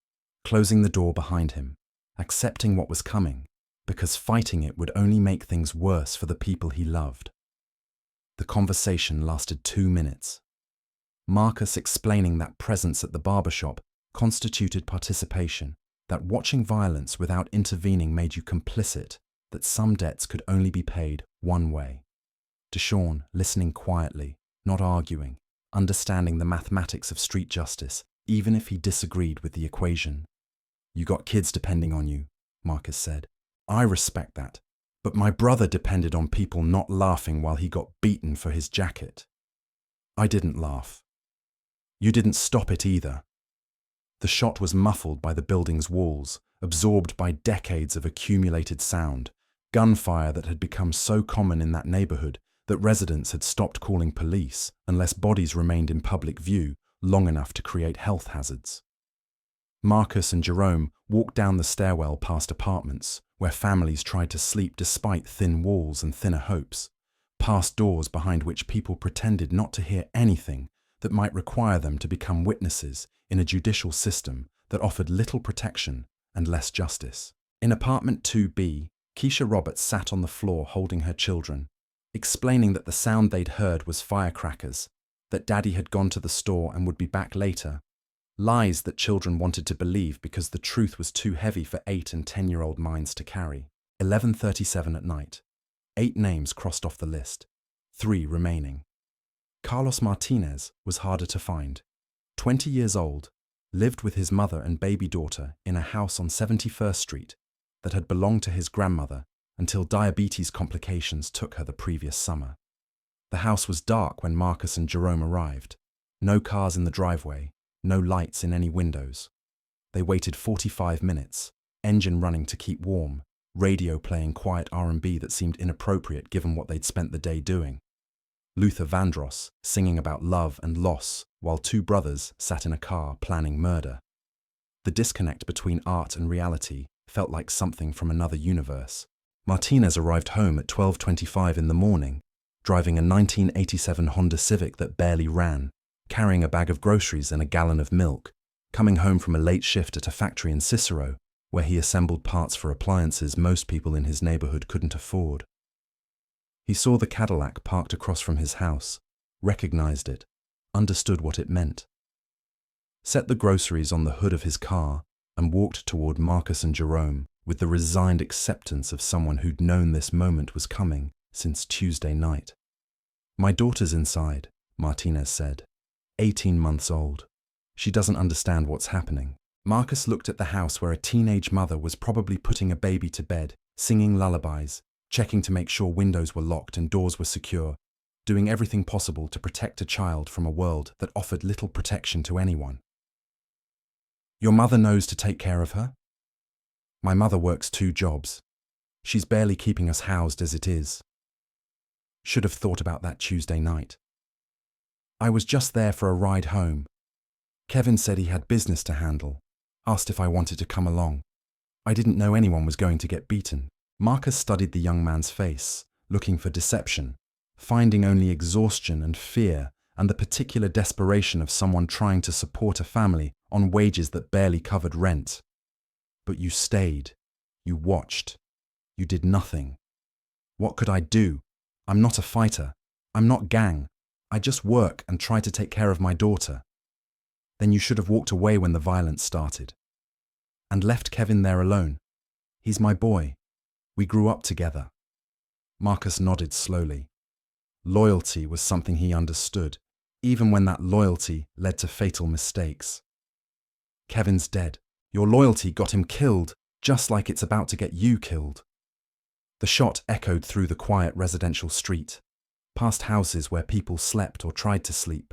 closing the door behind him, accepting what was coming, because fighting it would only make things worse for the people he loved. The conversation lasted 2 minutes. Marcus explaining that presence at the barbershop constituted participation, that watching violence without intervening made you complicit, that some debts could only be paid one way. Deshaun listening quietly, not arguing, understanding the mathematics of street justice, even if he disagreed with the equation. "You got kids depending on you," Marcus said. "I respect that, but my brother depended on people not laughing while he got beaten for his jacket." "I didn't laugh. You didn't stop it either." The shot was muffled by the building's walls, absorbed by decades of accumulated sound, gunfire that had become so common in that neighborhood that residents had stopped calling police unless bodies remained in public view long enough to create health hazards. Marcus and Jerome walked down the stairwell past apartments where families tried to sleep despite thin walls and thinner hopes, past doors behind which people pretended not to hear anything that might require them to become witnesses in a judicial system that offered little protection and less justice. In apartment 2B, Keisha Roberts sat on the floor holding her children, explaining that the sound they'd heard was firecrackers, that Daddy had gone to the store and would be back later. Lies that children wanted to believe because the truth was too heavy for 8 and 10-year-old minds to carry. 11:37 at night. 8 names crossed off the list, 3 remaining. Carlos Martinez was harder to find. 20 years old, lived with his mother and baby daughter in a house on 71st Street that had belonged to his grandmother until diabetes complications took her the previous summer. The house was dark when Marcus and Jerome arrived. No cars in the driveway, no lights in any windows. They waited 45 minutes, engine running to keep warm, radio playing quiet R&B that seemed inappropriate given what they'd spent the day doing. Luther Vandross singing about love and loss while 2 brothers sat in a car planning murder. The disconnect between art and reality felt like something from another universe. Martinez arrived home at 12:25 in the morning, driving a 1987 Honda Civic that barely ran, carrying a bag of groceries and a gallon of milk, coming home from a late shift at a factory in Cicero, where he assembled parts for appliances most people in his neighborhood couldn't afford. He saw the Cadillac parked across from his house, recognized it, understood what it meant. Set the groceries on the hood of his car and walked toward Marcus and Jerome with the resigned acceptance of someone who'd known this moment was coming since Tuesday night. "My daughter's inside," Martinez said. 18 months old. She doesn't understand what's happening. Marcus looked at the house where a teenage mother was probably putting a baby to bed, singing lullabies, checking to make sure windows were locked and doors were secure, doing everything possible to protect a child from a world that offered little protection to anyone. "Your mother knows to take care of her?" "My mother works 2 jobs. She's barely keeping us housed as it is." Should have thought about that Tuesday night. "I was just there for a ride home. Kevin said he had business to handle, asked if I wanted to come along. I didn't know anyone was going to get beaten." Marcus studied the young man's face, looking for deception, finding only exhaustion and fear and the particular desperation of someone trying to support a family on wages that barely covered rent. "But you stayed. You watched. You did nothing." "What could I do? I'm not a fighter. I'm not gang. I just work and try to take care of my daughter." "Then you should have walked away when the violence started." "And left Kevin there alone. He's my boy. We grew up together." Marcus nodded slowly. Loyalty was something he understood, even when that loyalty led to fatal mistakes. "Kevin's dead. Your loyalty got him killed, just like it's about to get you killed." The shot echoed through the quiet residential street, past houses where people slept or tried to sleep,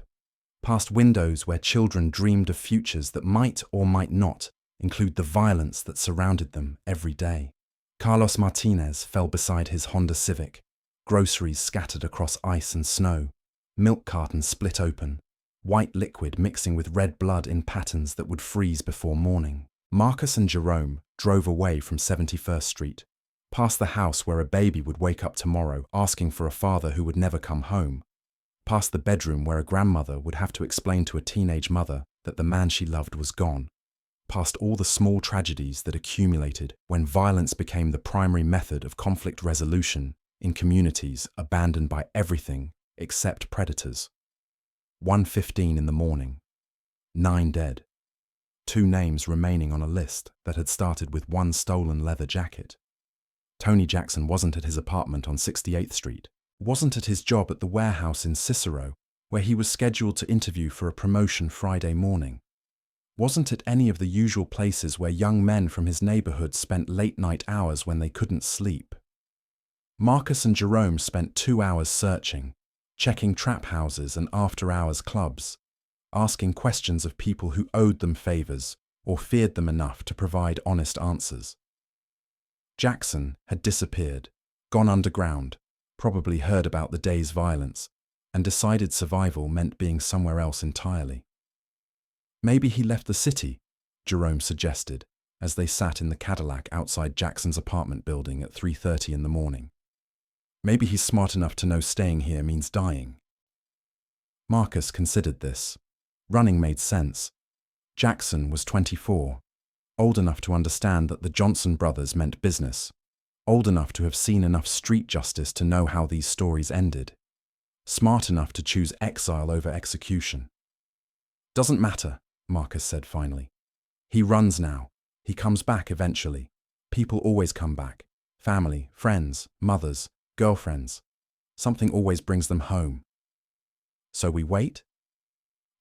past windows where children dreamed of futures that might or might not include the violence that surrounded them every day. Carlos Martinez fell beside his Honda Civic, groceries scattered across ice and snow, milk cartons split open, white liquid mixing with red blood in patterns that would freeze before morning. Marcus and Jerome drove away from 71st Street, past the house where a baby would wake up tomorrow asking for a father who would never come home, past the bedroom where a grandmother would have to explain to a teenage mother that the man she loved was gone, past all the small tragedies that accumulated when violence became the primary method of conflict resolution in communities abandoned by everything except predators. 1:15 in the morning. 9 dead. 2 names remaining on a list that had started with 1 stolen leather jacket. Tony Jackson wasn't at his apartment on 68th Street, wasn't at his job at the warehouse in Cicero, where he was scheduled to interview for a promotion Friday morning. Wasn't at any of the usual places where young men from his neighborhood spent late-night hours when they couldn't sleep. Marcus and Jerome spent 2 hours searching, checking trap houses and after-hours clubs, asking questions of people who owed them favors or feared them enough to provide honest answers. Jackson had disappeared, gone underground, probably heard about the day's violence, and decided survival meant being somewhere else entirely. Maybe he left the city, Jerome suggested, as they sat in the Cadillac outside Jackson's apartment building at 3:30 in the morning. Maybe he's smart enough to know staying here means dying. Marcus considered this. Running made sense. Jackson was 24, old enough to understand that the Johnson brothers meant business, old enough to have seen enough street justice to know how these stories ended, smart enough to choose exile over execution. Doesn't matter, Marcus said finally. He runs now. He comes back eventually. People always come back. Family, friends, mothers, girlfriends. Something always brings them home. So we wait?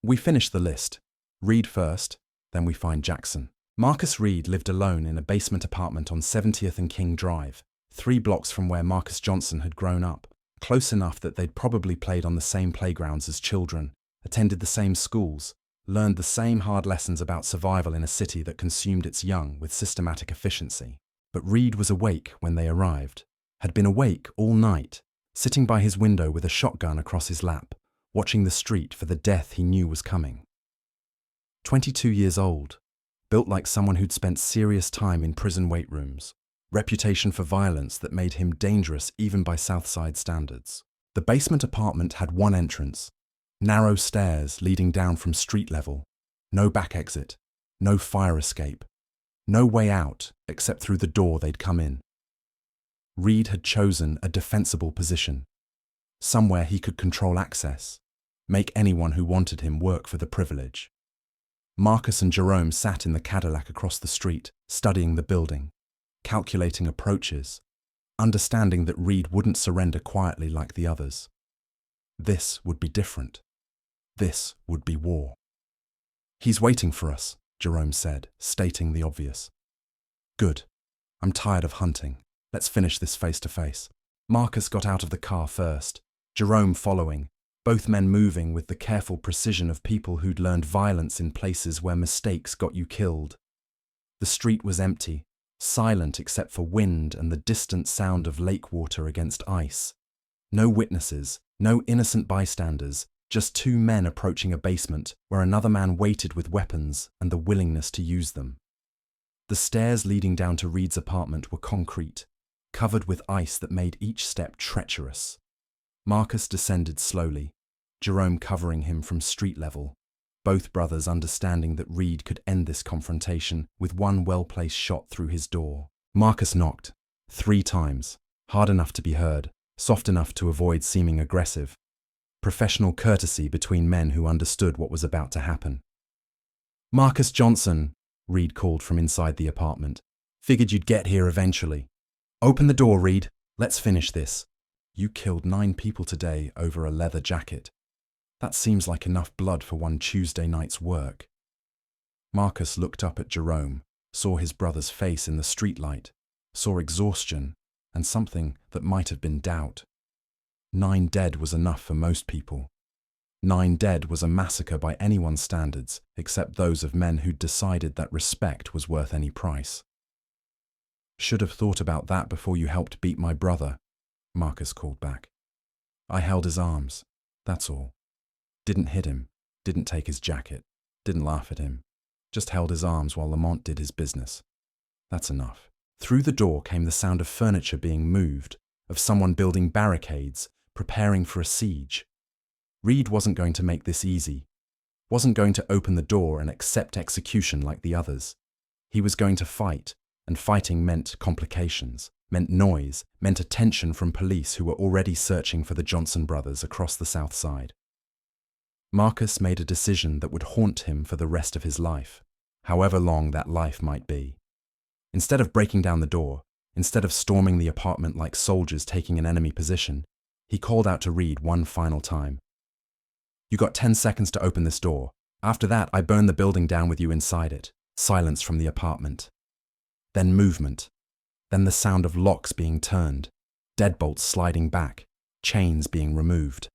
We finish the list. Reed first, then we find Jackson. Marcus Reed lived alone in a basement apartment on 70th and King Drive, 3 blocks from where Marcus Johnson had grown up, close enough that they'd probably played on the same playgrounds as children, attended the same schools, learned the same hard lessons about survival in a city that consumed its young with systematic efficiency. But Reed was awake when they arrived, had been awake all night, sitting by his window with a shotgun across his lap, watching the street for the death he knew was coming. 22 years old, built like someone who'd spent serious time in prison weight rooms, reputation for violence that made him dangerous even by Southside standards. The basement apartment had one entrance, narrow stairs leading down from street level, no back exit, no fire escape, no way out except through the door they'd come in. Reed had chosen a defensible position, somewhere he could control access, make anyone who wanted him work for the privilege. Marcus and Jerome sat in the Cadillac across the street, studying the building, calculating approaches, understanding that Reed wouldn't surrender quietly like the others. This would be different. This would be war. He's waiting for us, Jerome said, stating the obvious. Good. I'm tired of hunting. Let's finish this face to face. Marcus got out of the car first, Jerome following, both men moving with the careful precision of people who'd learned violence in places where mistakes got you killed. The street was empty, silent except for wind and the distant sound of lake water against ice. No witnesses, no innocent bystanders, just 2 men approaching a basement where another man waited with weapons and the willingness to use them. The stairs leading down to Reed's apartment were concrete, covered with ice that made each step treacherous. Marcus descended slowly, Jerome covering him from street level, both brothers understanding that Reed could end this confrontation with one well-placed shot through his door. Marcus knocked, 3 times, hard enough to be heard, soft enough to avoid seeming aggressive. Professional courtesy between men who understood what was about to happen. Marcus Johnson, Reed called from inside the apartment. Figured you'd get here eventually. Open the door, Reed. Let's finish this. You killed 9 people today over a leather jacket. That seems like enough blood for one Tuesday night's work. Marcus looked up at Jerome, saw his brother's face in the streetlight, saw exhaustion, and something that might have been doubt. 9 dead was enough for most people. 9 dead was a massacre by anyone's standards, except those of men who'd decided that respect was worth any price. Should have thought about that before you helped beat my brother, Marcus called back. I held his arms, that's all. Didn't hit him, didn't take his jacket, didn't laugh at him. Just held his arms while Lamont did his business. That's enough. Through the door came the sound of furniture being moved, of someone building barricades, preparing for a siege. Reed wasn't going to make this easy. Wasn't going to open the door and accept execution like the others. He was going to fight, and fighting meant complications, meant noise, meant attention from police who were already searching for the Johnson brothers across the South Side. Marcus made a decision that would haunt him for the rest of his life, however long that life might be. Instead of breaking down the door, instead of storming the apartment like soldiers taking an enemy position, he called out to Reed one final time. You got 10 seconds to open this door. After that, I burn the building down with you inside it. Silence from the apartment. Then movement. Then the sound of locks being turned, deadbolts sliding back, chains being removed.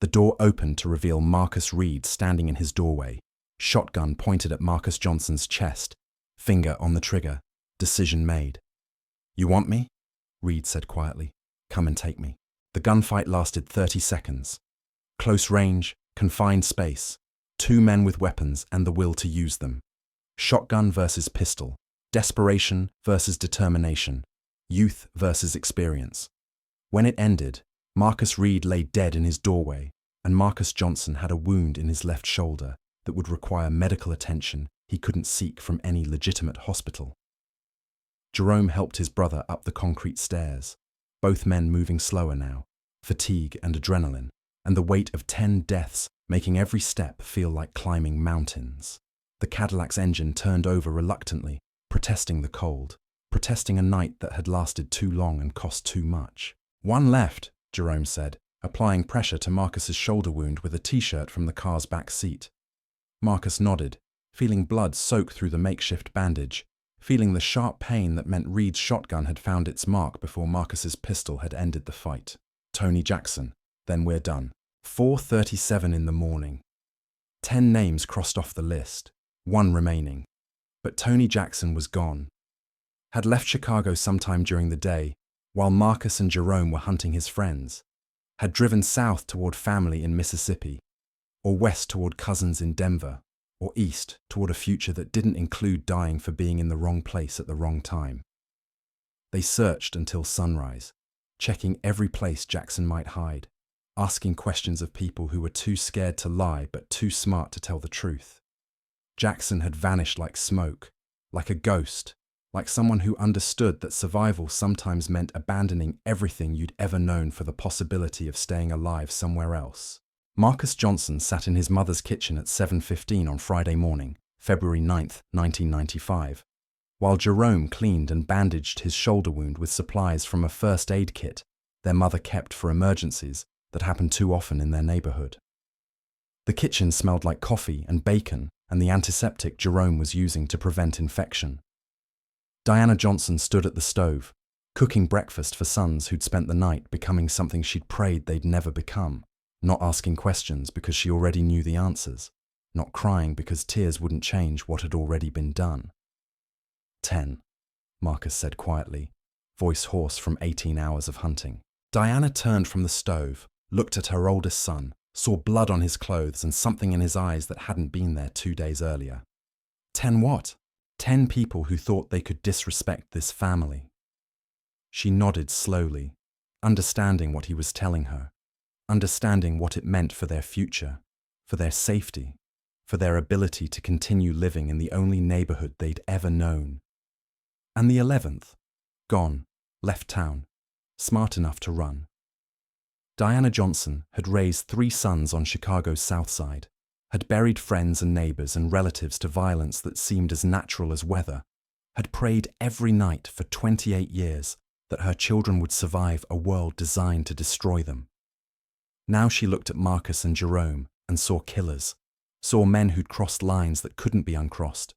The door opened to reveal Marcus Reed standing in his doorway, shotgun pointed at Marcus Johnson's chest, finger on the trigger, decision made. You want me? Reed said quietly. Come and take me. The gunfight lasted 30 seconds. Close range, confined space, 2 men with weapons and the will to use them. Shotgun versus pistol. Desperation versus determination. Youth versus experience. When it ended, Marcus Reed lay dead in his doorway, and Marcus Johnson had a wound in his left shoulder that would require medical attention he couldn't seek from any legitimate hospital. Jerome helped his brother up the concrete stairs, both men moving slower now, fatigue and adrenaline, and the weight of 10 deaths making every step feel like climbing mountains. The Cadillac's engine turned over reluctantly, protesting the cold, protesting a night that had lasted too long and cost too much. "One left," Jerome said, applying pressure to Marcus's shoulder wound with a t-shirt from the car's back seat. Marcus nodded, feeling blood soak through the makeshift bandage, feeling the sharp pain that meant Reed's shotgun had found its mark before Marcus's pistol had ended the fight. "Tony Jackson, then we're done." 4:37 in the morning. 10 names crossed off the list, 1 remaining. But Tony Jackson was gone. Had left Chicago sometime during the day, while Marcus and Jerome were hunting his friends. Had driven south toward family in Mississippi, or west toward cousins in Denver, or east toward a future that didn't include dying for being in the wrong place at the wrong time. They searched until sunrise, checking every place Jackson might hide, asking questions of people who were too scared to lie but too smart to tell the truth. Jackson had vanished like smoke, like a ghost, like someone who understood that survival sometimes meant abandoning everything you'd ever known for the possibility of staying alive somewhere else. Marcus Johnson sat in his mother's kitchen at 7:15 on Friday morning, February 9th, 1995, while Jerome cleaned and bandaged his shoulder wound with supplies from a first aid kit their mother kept for emergencies that happened too often in their neighborhood. The kitchen smelled like coffee and bacon and the antiseptic Jerome was using to prevent infection. Diana Johnson stood at the stove, cooking breakfast for sons who'd spent the night becoming something she'd prayed they'd never become, not asking questions because she already knew the answers, not crying because tears wouldn't change what had already been done. 10, Marcus said quietly, voice hoarse from 18 hours of hunting. Diana turned from the stove, looked at her oldest son, saw blood on his clothes and something in his eyes that hadn't been there 2 days earlier. 10 what? 10 people who thought they could disrespect this family. She nodded slowly, understanding what he was telling her, understanding what it meant for their future, for their safety, for their ability to continue living in the only neighborhood they'd ever known. And the 11th, gone, left town, smart enough to run. Diana Johnson had raised 3 sons on Chicago's South Side, had buried friends and neighbors and relatives to violence that seemed as natural as weather, had prayed every night for 28 years that her children would survive a world designed to destroy them. Now she looked at Marcus and Jerome and saw killers, saw men who'd crossed lines that couldn't be uncrossed,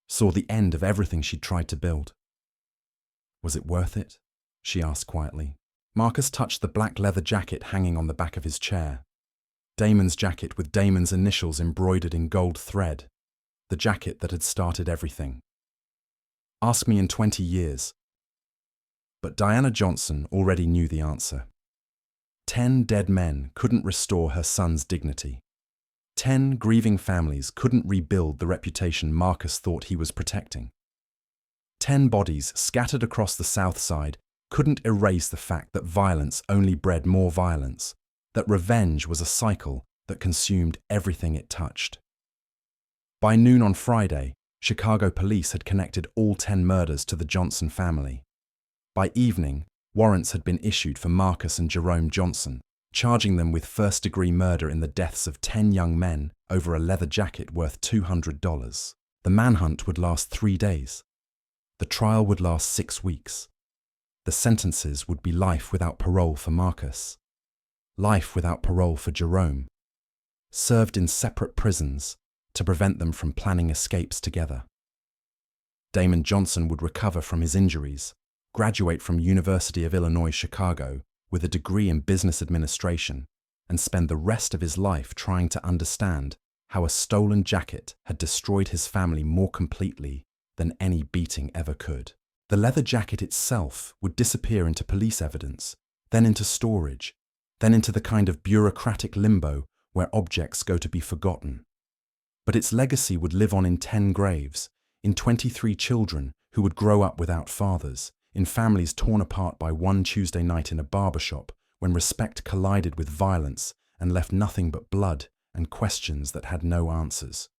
saw the end of everything she'd tried to build. "Was it worth it?" she asked quietly. Marcus touched the black leather jacket hanging on the back of his chair. Damon's jacket with Damon's initials embroidered in gold thread, the jacket that had started everything. "Ask me in 20 years. But Diana Johnson already knew the answer. 10 dead men couldn't restore her son's dignity. 10 grieving families couldn't rebuild the reputation Marcus thought he was protecting. 10 bodies scattered across the South Side couldn't erase the fact that violence only bred more violence, that revenge was a cycle that consumed everything it touched. By noon on Friday, Chicago police had connected all 10 murders to the Johnson family. By evening, warrants had been issued for Marcus and Jerome Johnson, charging them with first-degree murder in the deaths of 10 young men over a leather jacket worth $200. The manhunt would last 3 days. The trial would last 6 weeks. The sentences would be life without parole for Marcus, life without parole for Jerome, served in separate prisons to prevent them from planning escapes together. Damon Johnson would recover from his injuries, graduate from University of Illinois Chicago with a degree in business administration, and spend the rest of his life trying to understand how a stolen jacket had destroyed his family more completely than any beating ever could. The leather jacket itself would disappear into police evidence, then into storage, then into the kind of bureaucratic limbo where objects go to be forgotten. But its legacy would live on in 10 graves, in 23 children who would grow up without fathers, in families torn apart by one Tuesday night in a barbershop when respect collided with violence and left nothing but blood and questions that had no answers.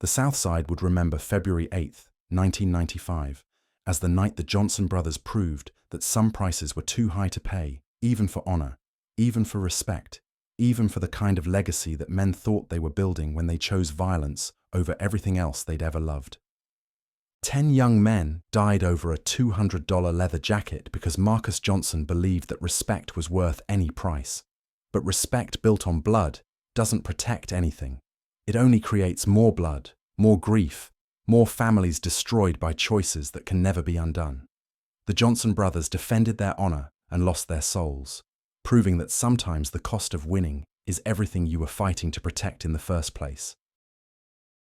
The South Side would remember February 8, 1995, as the night the Johnson brothers proved that some prices were too high to pay, even for honor, even for respect, even for the kind of legacy that men thought they were building when they chose violence over everything else they'd ever loved. 10 young men died over a $200 leather jacket because Marcus Johnson believed that respect was worth any price. But respect built on blood doesn't protect anything. It only creates more blood, more grief, more families destroyed by choices that can never be undone. The Johnson brothers defended their honor and lost their souls, proving that sometimes the cost of winning is everything you were fighting to protect in the first place.